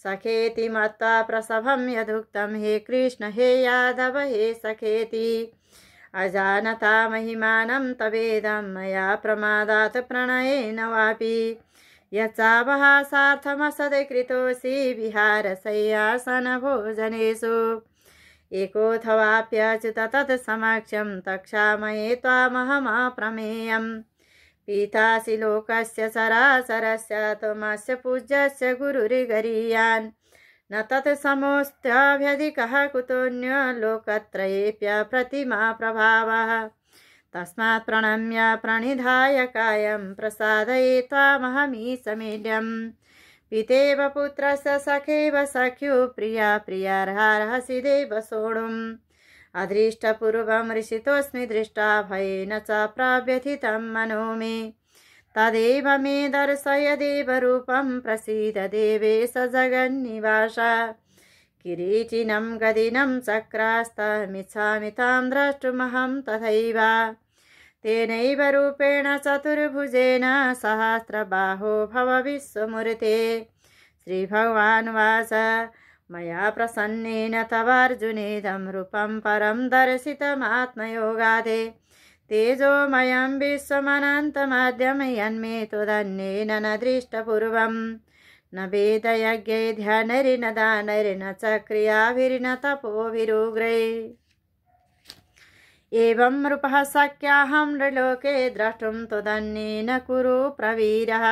सखेति मत्वा प्रसभं यदुक्तं हे कृष्ण हे यादव हे सखेति अजानता महिमानं तवेदं मया प्रमादात् प्रणयेन वापि यच्चावहासार्थमसत्कृतोऽसि विहारशय्यासनभोजनेषु एकोऽथवाप्यच्युत तत्समक्षं तक्षामये त्वामहमप्रमेयं पीतासि लोकस्य चराचरस्य त्वमस्य पूज्यस्य गुरुर्गरीयान् न तत्समोऽस्त्यभ्यधिकः कुतोऽन्यो लोकत्रयेऽप्यप्रतिमा प्रभावः तस्मात् प्रणम्य प्रणिधाय कायं प्रसादये त्वामहमीशमीड्यं पितेव पुत्रस्य सखेव सख्युः प्रिया प्रियार्हसि देव सोढुम् अदृष्टपूर्वं ऋषितोऽस्मि दृष्टा भयेन च प्रव्यथितं मनो मे तदेव मे दर्शय देवरूपं प्रसीद देवेश जगन्निवास किरीटिनं गदिनं चक्रास्तमिच्छामि तां द्रष्टुमहं तथैव तेनैव रूपेण चतुर्भुजेन सहस्रबाहो भव विश्वमूर्ते श्रीभगवानुवाच मया प्रसन्नेन तवार्जुनेदं रूपं परं दर्शितमात्मयोगादे तेजोमयं विश्वमनन्तमाद्यं यन्मे त्वदन्येन न दृष्टपूर्वं न वेदयज्ञै ध्यानैर्न दानैर्न च क्रियाभिर्न तपोभिरुग्रैः एवं रूपः शक्याहं नृलोके द्रष्टुं त्वदन्येन कुरु प्रवीरः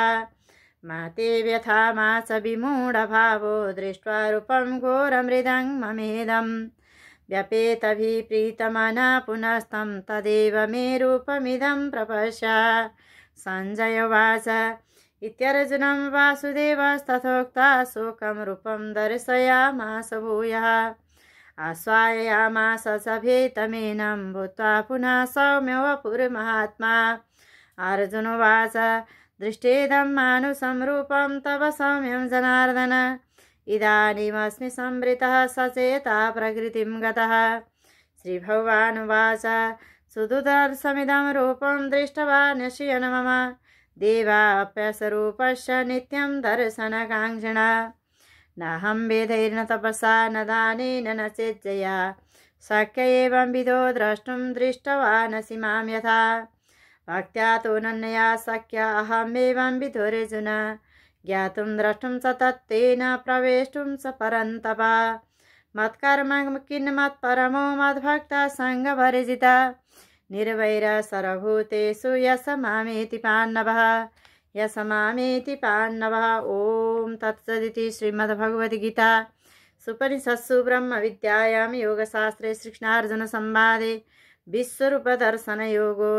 मा ते व्यथा मा च विमूढभावो दृष्ट्वा रूपं घोरमृदं ममेदं व्यपेतभिप्रीतमना पुनस्तं तदेव मे रूपमिदं प्रपश्य सञ्जय उवाच इत्यर्जुनं वासुदेवस्तथोक्ता शोकं रूपं दर्शयामास भूयः आश्वासयामास च भेतमेनं भूत्वा पुनः सौम्यो वपुर्महात्मा अर्जुन उवाच दृष्टेदं मानुषं रूपं तव सौम्यं जनार्दन इदानीमस्मि संवृतः सचेता प्रकृतिं गतः श्रीभगवानुवाच सुदुर्दर्शमिदं रूपं दृष्टवान्यस्य मम देवाप्यसरूपस्य नित्यं दर्शनकाङ्क्षिणा नाहं वेदैर्न तपसा न दानेन न चेज्जया शक्य एवं विदो द्रष्टुं दृष्टवानसि मां यथा भक्त्या तु नन्या शक्य अहमेवं विदुर्जुन ज्ञातुं द्रष्टुं च तत्तेन प्रवेष्टुं च परन्तप मत्कर्म किन्मत्परमो मद्भक्ता सङ्गवर्जिता निर्वैर सर्वभूतेषु यसमामेति पाण्डवः यसमामेति पाण्डवः ॐ तत्सदिति श्रीमद्भगवद्गीता सुपनिषत्सु ब्रह्मविद्यायां योगशास्त्रे श्रीकृष्णार्जुनसंवादे विश्वरूपदर्शनयोगो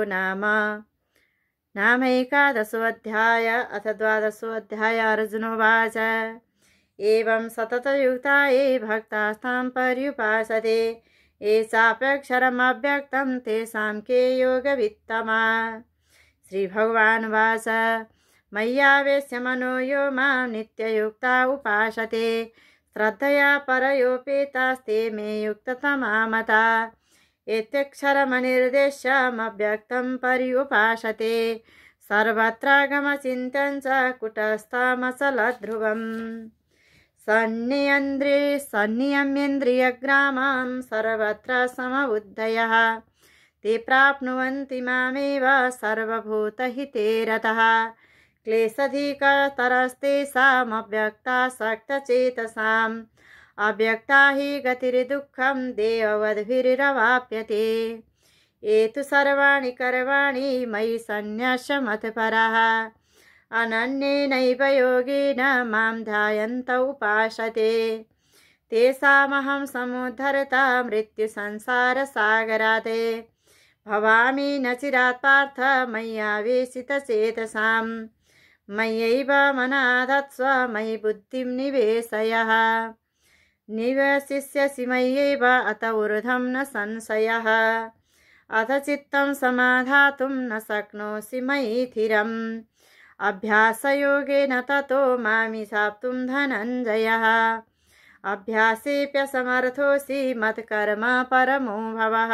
नाम एकादशोऽध्याय अथ द्वादशोऽध्याय अर्जुनोवाच एवं सततयुक्ता ये भक्तास्तां पर्युपासते एषाप्यक्षरमव्यक्तं तेषां के योगवित्तमा। श्रीभगवानुवाच मय्यावेश्य मनो यो मां नित्ययुक्ता उपासते श्रद्धया परयोपेतास्ते मे युक्ततमा मता। एत्यक्षरमनिर्देश्यमव्यक्तं पर्युपासते सर्वत्रागमचिन्त्यं च कुटस्थमचलध्रुवम्। सन्नियम्येन्द्रियग्रामं सर्वत्र समबुद्धयः ते प्राप्नुवन्ति मामेव सर्वभूतहिते रतः। क्लेशधिकतरस्तेषामव्यक्तासक्तचेतसाम् अव्यक्ता हि गतिर्दुःखं देववद्भिरवाप्यते। ये तु सर्वाणि कर्माणि मयि सन्न्यस्य मत्परः अनन्येनैव योगेन मां ध्यायन्त उपासते तेषामहं समुद्धर्ता मृत्युसंसारसागरात् भवामि न चिरात् पार्थ मय्यावेशितचेतसां। मय्यैव मनाधत्स्व मयि बुद्धिं निवेशयः निवसिष्यसि मय्यैव अत ऊर्ध्वं न संशयः। अथ चित्तं समाधातुं न शक्नोषि मयि स्थिरम् अभ्यासयोगेन ततो मामिषाप्तुं धनञ्जयः। अभ्यासेऽप्यसमर्थोऽसि मत्कर्म परमो भवः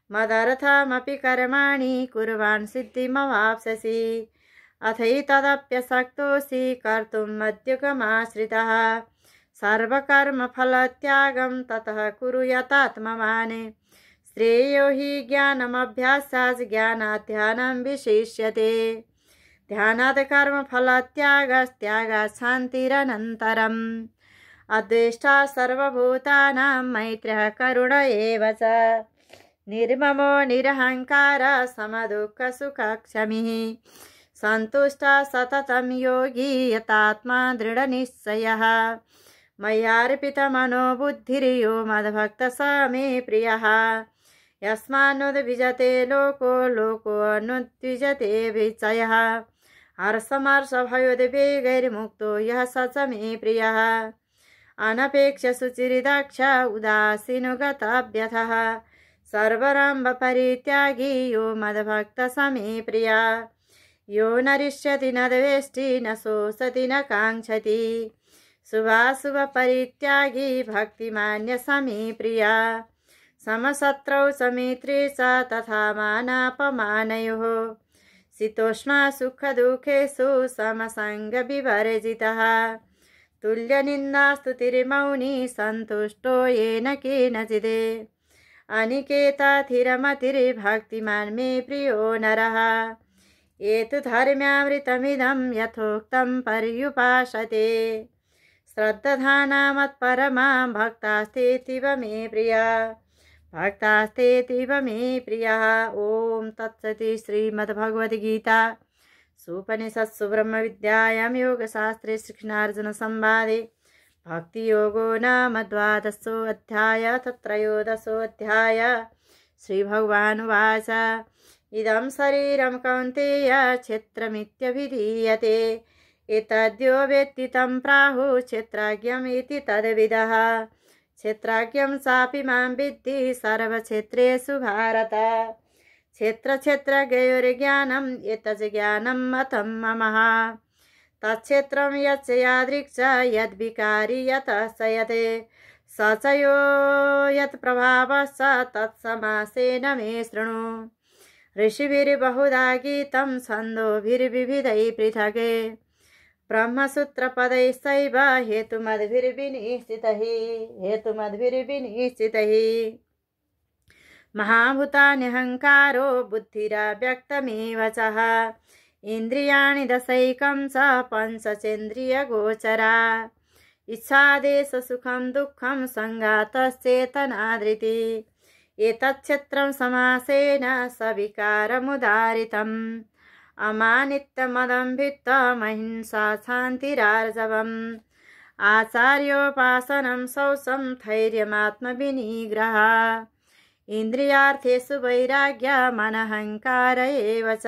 मदर्थमपि कर्माणि कुर्वान् सिद्धिमवाप्स्यसि। अथैतदप्यशक्तोऽसि कर्तुं मद्युगमाश्रितः सर्वकर्मफलत्यागं ततः कुरु यतात्मवान्। श्रेयो हि ज्ञानमभ्यासात् ज्ञानात् ध्यानं विशिष्यते ध्यानात् कर्मफलत्यागस्त्यागात् शान्तिरनन्तरम्। अद्वेष्टा सर्वभूतानां मैत्रः करुण एव च निर्ममो निरहङ्कारः समदुःखसुखक्षमिः सन्तुष्टः सततं योगी यतात्मा दृढनिश्चयः। मय्यार्पितमनो बुद्धिर्यो मद्भक्तः स मे प्रियः यस्मान्नुद्विजते लोको लोकोऽनुद्विजते विचयः हर्षमर्षभयोद्वेगैर्मुक्तो यः स च मे प्रियः अनपेक्षसुचिर्दक्ष उदासीनुगतव्यथः सर्वरम्भपरित्यागी यो मद्भक्तः स मे प्रियः यो न रिष्यति न द्वेष्टि न शोषति न काङ्क्षति शुभाशुभपरित्यागी भक्तिमान्यः स मे प्रियः समशत्रौ समित्रे च तथा मानापमानयोः शीतोष्ण सुखदुःखेषु समसङ्गविवर्जितः तुल्यनिन्दास्तुतिर्मौनी सन्तुष्टो येन केनचित् अनिकेतथिरमतिर्भक्तिमान् मे प्रियो नरः। ये तु धर्म्यामृतमिदं यथोक्तं पर्युपासते श्रद्धाना मत्परमा भक्तास्तेतीव मे प्रिया भक्तास्तेतीव मे प्रियः। ओम तत्सति श्रीमद्भगवद्गीता सुपनिषत्सु ब्रह्मविद्यायां योगशास्त्रे श्रीकृष्णार्जुन संवादे भक्तियोगो नाम द्वादशोऽध्यायः तत्रयोदशोऽध्याय। श्रीभगवानुवाच इदं शरीरं कौन्तेय क्षेत्रमित्यभिधीयते एतद्यो वेत्ति तं प्राहुः क्षेत्राज्ञम् इति तद्विदः क्षेत्राज्ञं चापि मां विद्धि सर्वक्षेत्रेषु भारत क्षेत्रक्षेत्रज्ञयोर्ज्ञानम् एतज् ज्ञानं मतं मम तत्क्षेत्रं यच्च यादृक् च यद्विकारी यतः स यत् स च यो यत्प्रभावः स तत्समासेन मे शृणु। ऋषिभिर्बहुधा गीतं छन्दोभिर्विविधैः पृथक् ब्रह्मसूत्रपदैश्चैव हेतुमद्भिर्विनिश्चितैः महाभूतान्यहङ्कारो बुद्धिरव्यक्तमेव च इन्द्रियाणि दशैकं च पञ्चचेन्द्रियगोचरा इच्छादेशसुखं दुःखं सङ्गातश्चेतनाधृति एतच्छेत्रं समासेन सविकारमुदारितम् अमानित्यमदम्भित्वमहिंसा शान्तिरार्जवम् आचार्योपासनं शौचं धैर्यमात्मविनिग्रहः इन्द्रियार्थेषु वैराग्यमनहङ्कार एव च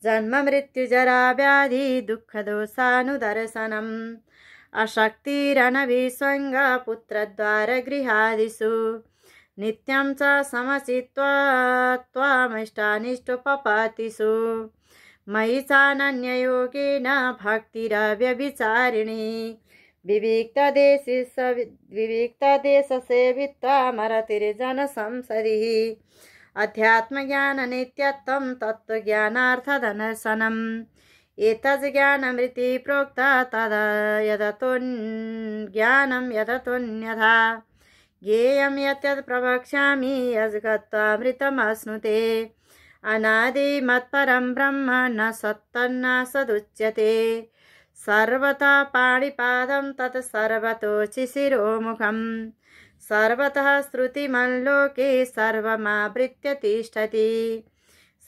जन्म मृत्युजरा व्याधि दुःखदोषानुदर्शनम् अशक्तिरनभिस्वङ्गपुत्रद्वारगृहादिषु नित्यं च समचित्त्वात्वामिष्टानिष्टोपपत्तिषु मयि चानन्ययोगेन भक्तिरव्यभिचारिणी विविक्तदेशसेवित्वा मरतिर्जनसंसदिः अध्यात्मज्ञाननित्यत्वं तत्त्वज्ञानार्थदर्शनम् एतज्ज्ञानमृति प्रोक्ता तदा यदतोज्ञानं यदतोऽन्यथा ज्ञेयं यत् प्रवक्ष्यामि यद्गत्वामृतमश्नुते अनादिमत्परं ब्रह्म न सत्तन्न सदुच्यते सर्वतः पाणिपादं तत् सर्वतोचिशिरोमुखं सर्वतः श्रुतिमल्लोके सर्वमावृत्य तिष्ठति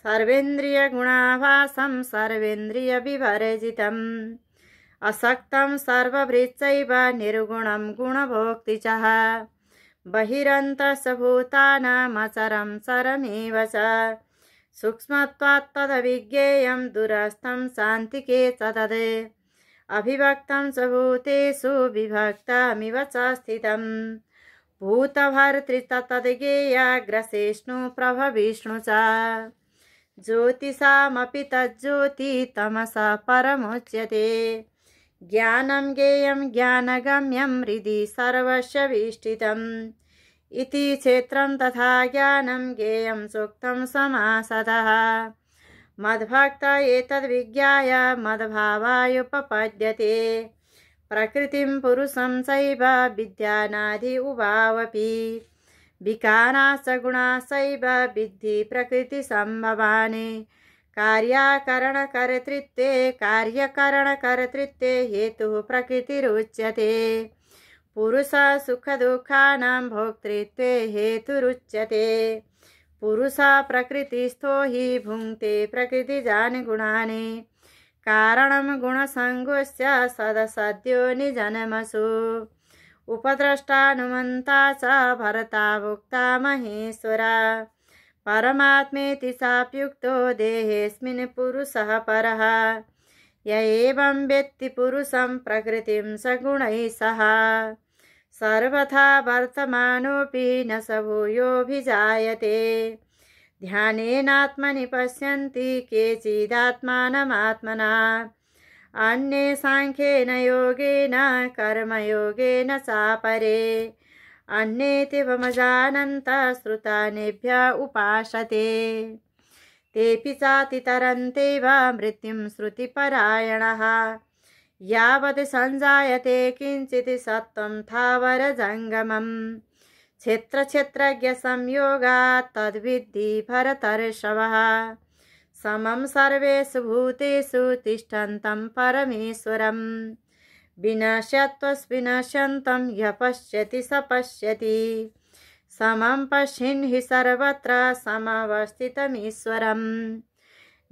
सर्वेन्द्रियगुणाभासं सर्वेन्द्रियविवर्जितम् असक्तं सर्वभृच्चैव निर्गुणं गुणभोक्ति च बहिरन्तश्च भूतानामचरं चरमेव च सूक्ष्मत्वात् तदविज्ञेयं दूरस्थं शान्तिके च तद् अभिव्यक्तं च भूतेषु विभक्तमिव च स्थितं भूतभर्तृतद्ज्ञेयाग्रसेष्णु प्रभविष्णु च ज्योतिषामपि तज्ज्योति तमसा परमुच्यते ज्ञानं ज्ञेयं ज्ञानगम्यं हृदि सर्वस्य विष्ठितम् इति क्षेत्रं तथा ज्ञानं ज्ञेयं सूक्तं समासतः मद्भक्त एतद्विज्ञाय मद्भावायुपपद्यते प्रकृतिं पुरुषं चैव विद्यानादि उभावपि विकाराश्च गुणाश्चैव विद्धि प्रकृतिसम्भवानि कार्यकरणकर्तृत्वे हेतुः प्रकृतिरुच्यते पुरुष सुखदुःखानां भोक्तृत्वे हेतुरुच्यते पुरुष प्रकृतिस्थो हि भुङ्क्ते प्रकृतिजान् गुणानि कारणं गुणसङ्गोस्य सदसद्यो निजन्मसु उपद्रष्टानुमन्ता च भरता भोक्ता महेश्वरा परमात्मेति साप्युक्तो देहेऽस्मिन् पुरुषः परः य एवं वेत्ति पुरुषं प्रकृतिं सगुणैः सह सर्वथा वर्तमानोऽपि न स भूयोऽभिजायते ध्यानेनात्मनि पश्यन्ति केचिदात्मानमात्मना अन्ये साङ्ख्येन योगेन कर्मयोगेन चापरे अन्ये वमजानन्तः श्रुतानेभ्य उपासते तेऽपि चातितरन्तेव मृत्युं श्रुतिपरायणः यावत् सञ्जायते किञ्चित् सत्त्वं थावरजङ्गमम् क्षेत्रक्षेत्रज्ञसंयोगात् तद्विद्धि भरतर्षभः समं सर्वेषु भूतेषु तिष्ठन्तं परमेश्वरम् विनश्यत्वस्विनश्यन्तं यः पश्यति स पश्यति समं पश्यन् हि सर्वत्र समवस्थितमीश्वरम्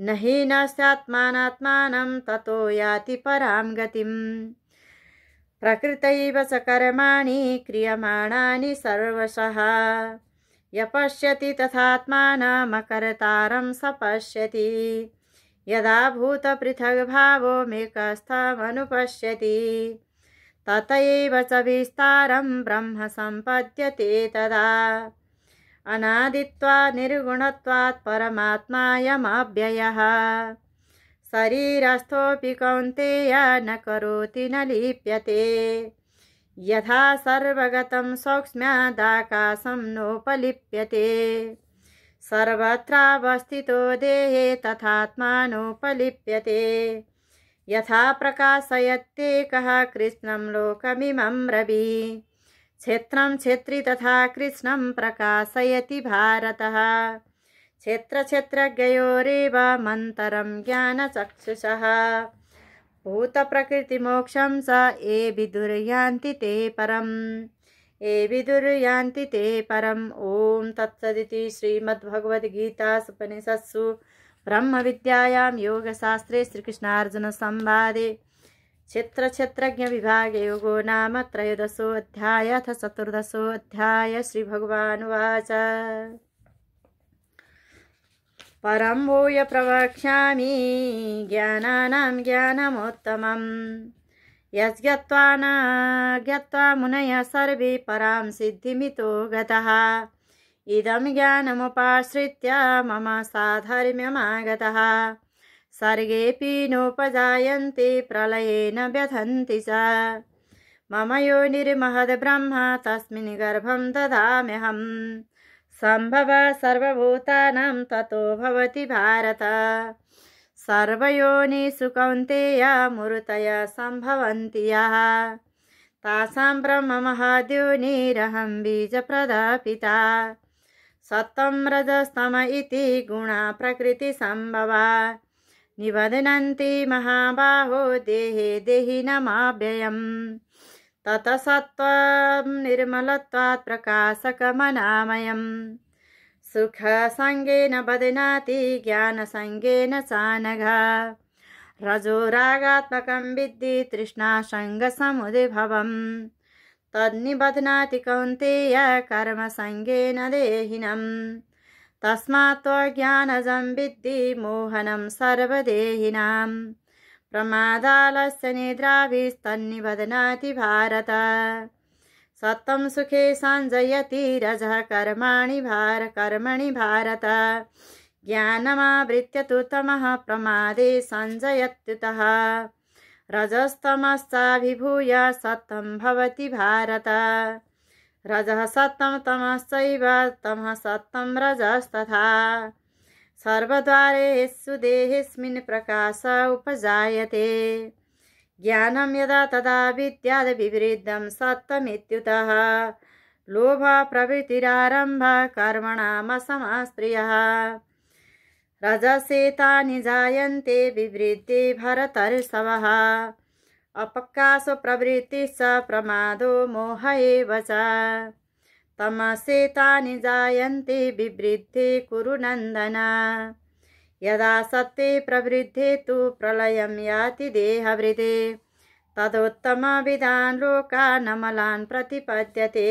न हि नस्यात्मानात्मानं ततो याति परां गतिम् प्रकृतैव च कर्माणि क्रियमाणानि सर्वशः यः पश्यति तथात्मानमकर्तारं स पश्यति यदा भूतपृथग्भावो मेकस्थमनुपश्यति तत एव च विस्तारं ब्रह्म सम्पद्यते तदा अनादित्वा निर्गुणत्वात् परमात्मायमव्ययः शरीरस्थोऽपि कौन्तेय न करोति न लिप्यते यथा सर्वगतं सौक्ष्म्यादाकाशं नोपलिप्यते सर्वत्रावस्थितो देहे तथात्मानोपलिप्यते यथा प्रकाशयत्येकः कृष्णं लोकमिमं रवि क्षेत्रं क्षेत्री तथा कृष्णं प्रकाशयति भारतः क्षेत्रक्षेत्रज्ञयोरेव मन्तरं ज्ञानचक्षुषः भूतप्रकृतिमोक्षं च ये विदुर्यान्ति ते परम् विदुर्यान्ति ते परम्। ॐ तत्सदिति श्रीमद्भगवद्गीतासूपनिषत्सु ब्रह्मविद्यायां योगशास्त्रे श्रीकृष्णार्जुनसंवादे क्षेत्रक्षेत्रज्ञविभागे योगो नाम त्रयोदशोऽध्यायः अथ चतुर्दशोऽध्यायः। श्रीभगवानुवाच परं भूय प्रवक्ष्यामि ज्ञानानां ज्ञानमुत्तमम् यज्ञत्वा न ज्ञात्वा मुनयः सर्वे परां सिद्धिमितो गतः इदं ज्ञानमुपाश्रित्य मम साधर्म्यमागतः सर्गेऽपि नोपजायन्ते प्रलयेन व्यथन्ति च मम योनिर्महद्ब्रह्म तस्मिन् गर्भं ददाम्यहम् सम्भव सर्वभूतानां ततो भवति भारत सर्वयोनिषु कौन्तेय मूर्तय सम्भवन्ति यः तासां ब्रह्ममहद्योनिरहं बीजप्रदपिता सत्त्वं रजस्तम इति गुणा प्रकृतिसम्भवा निबध्नन्ति महाबाहो देहे देहिनमव्ययम् ततः सत्त्वं निर्मलत्वात् प्रकाशकमनामयम् सुखसङ्गेन बध्नाति ज्ञानसङ्गेन चानघ रजो रागात्मकं विद्धि तृष्णासङ्गसमुद्भवम् तन्निबध्नाति कौन्तेय कर्मसङ्गेन देहिनम् तस्मात् ज्ञानजं विद्धि मोहनं सर्वदेहिनां प्रमादालस्य निद्राभिस्तन्निबध्नाति भारत सत्त्वं सुखे सञ्जयति रजः कर्मणि भारत ज्ञानमावृत्य तु तमः प्रमादे सञ्जयत्युतः रजस्तमश्चाभिभूय सत्त्वं भवति भारत रजः सत्त्वं तमश्चैव तमः सत्त्वं रजस्तथा सर्वद्वारेषु देहेऽस्मिन् प्रकाश उपजायते ज्ञानं यदा तदा विद्याद् विवृद्धं सत्त्वमित्युतः लोभ प्रवृत्तिरारम्भ कर्मणामसमस्प्रियः रजसेतानि जायन्ते विवृद्धे भरतर्षभः अपक्कासो प्रवृत्तिश्च प्रमादो मोह एव च तमसेतानि जायन्ते विवृद्धे कुरु नन्दन यदा सत्त्वे प्रवृद्धे तु प्रलयं याति देहवृते तदोत्तमविदान् लोकानमलान् प्रतिपद्यते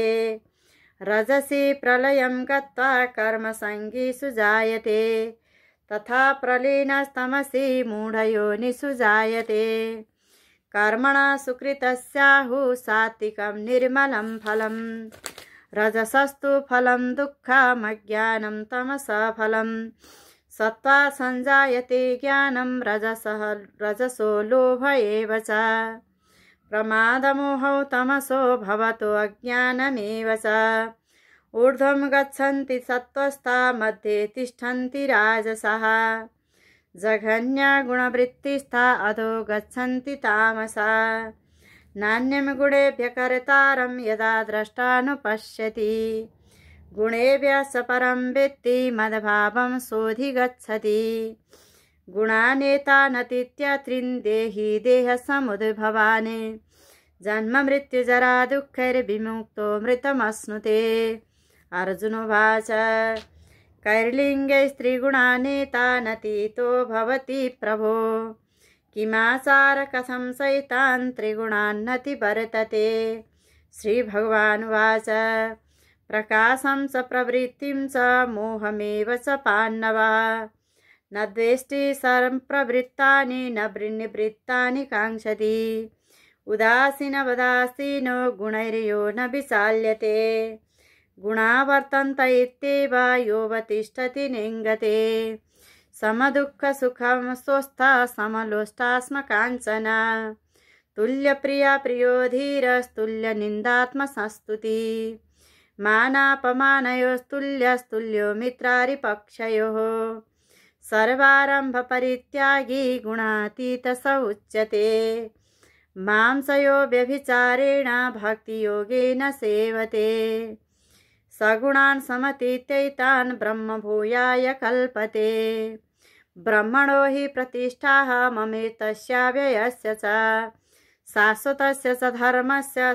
रजसि प्रलयं गत्वा कर्मसङ्गीषु जायते तथा प्रलीनस्तमसि मूढयोनिषु जायते कर्मणा सुकृतस्याहुः सात्विकं निर्मलं फलं रजसस्तु फलं दुःखमज्ञानं तमसः फलं सत्त्वा सञ्जायते ज्ञानं रजसो लोभ एव च प्रमादमोहौ तमसो भवतो अज्ञानमेव च ऊर्ध्वं गच्छन्ति सत्त्वस्था मध्ये तिष्ठन्ति राजसः जघन्यगुणवृत्तिस्था अधो गच्छन्ति तामसा नान्यं गुणेभ्यः कर्तारं यदा द्रष्टानुपश्यति गुणेभ्यः स परं वेत्ति मद्भावं सोऽधिगच्छति गुणानेतानतीत्यत्रिन् देहि देहसमुद्भवान् जन्म मृत्युजरा दुःखैर्विमुक्तो मृतमश्नुते अर्जुनोवाच कैर्लिङ्गे स्त्रीगुणानेतानतीतो भवति प्रभो किमाचार कथं सैतान् त्रिगुणान्नति वर्तते श्रीभगवानुवाच प्रकाशं च प्रवृत्तिं च मोहमेव च पाण्डव न द्वेष्टि सम्प्रवृत्तानि न निवृत्तानि काङ्क्षति उदासीनवदासीनो गुणैर्यो न विचाल्यते गुणा वर्तन्त इत्येव योऽवतिष्ठति निङ्गते समदुःखसुखं स्वस्थः समलोष्टास्मकाञ्चन तुल्यप्रिया प्रियो धीरस्तुल्यनिन्दात्मसंस्तुति मानापमानयोस्तुल्यस्तुल्यो मित्रारिपक्षयोः सर्वारम्भपरित्यागी गुणातीतः स उच्यते मां स यो व्यभिचारेण भक्तियोगेन सेवते सगुणान् समतीत्यैतान् ब्रह्मभूयाय कल्पते ब्रह्मणो हि प्रतिष्ठाः ममेतस्याव्ययस्य च शाश्वतस्य च धर्मस्य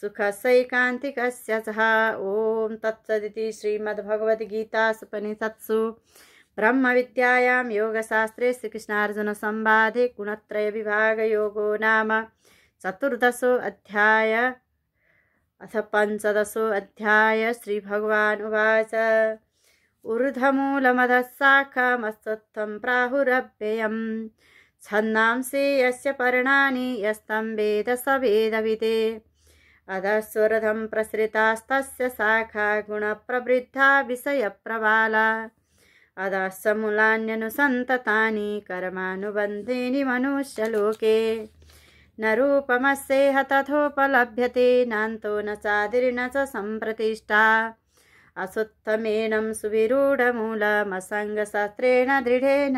सुखस्यैकान्तिकस्य च ॐ तत्सदिति श्रीमद्भगवद्गीतासूपनिषत्सु ब्रह्मविद्यायां योगशास्त्रे श्रीकृष्णार्जुनसंवादे गुणत्रयविभागयोगो नाम चतुर्दशोऽध्याय अथ पञ्चदशोऽध्याय श्रीभगवानुवाच ऊर्ध्वमूलमधः शाखामस्तत्थं प्राहुरव्ययं छन्दांसि यस्य पर्णानि यस्तं वेद स वेदविते अधस्वरधं प्रसृतास्तस्य शाखा गुणप्रवृद्धा विषयप्रबाला अधश्च मूलान्यनुसन्ततानि कर्मानुबन्धेनि मनुष्यलोके न रूपमस्येह तथोपलभ्यते नान्तो न चादिर्न च सम्प्रतिष्ठा अशुत्थमेनं सुविरूढमूलमसङ्गशास्त्रेण दृढेन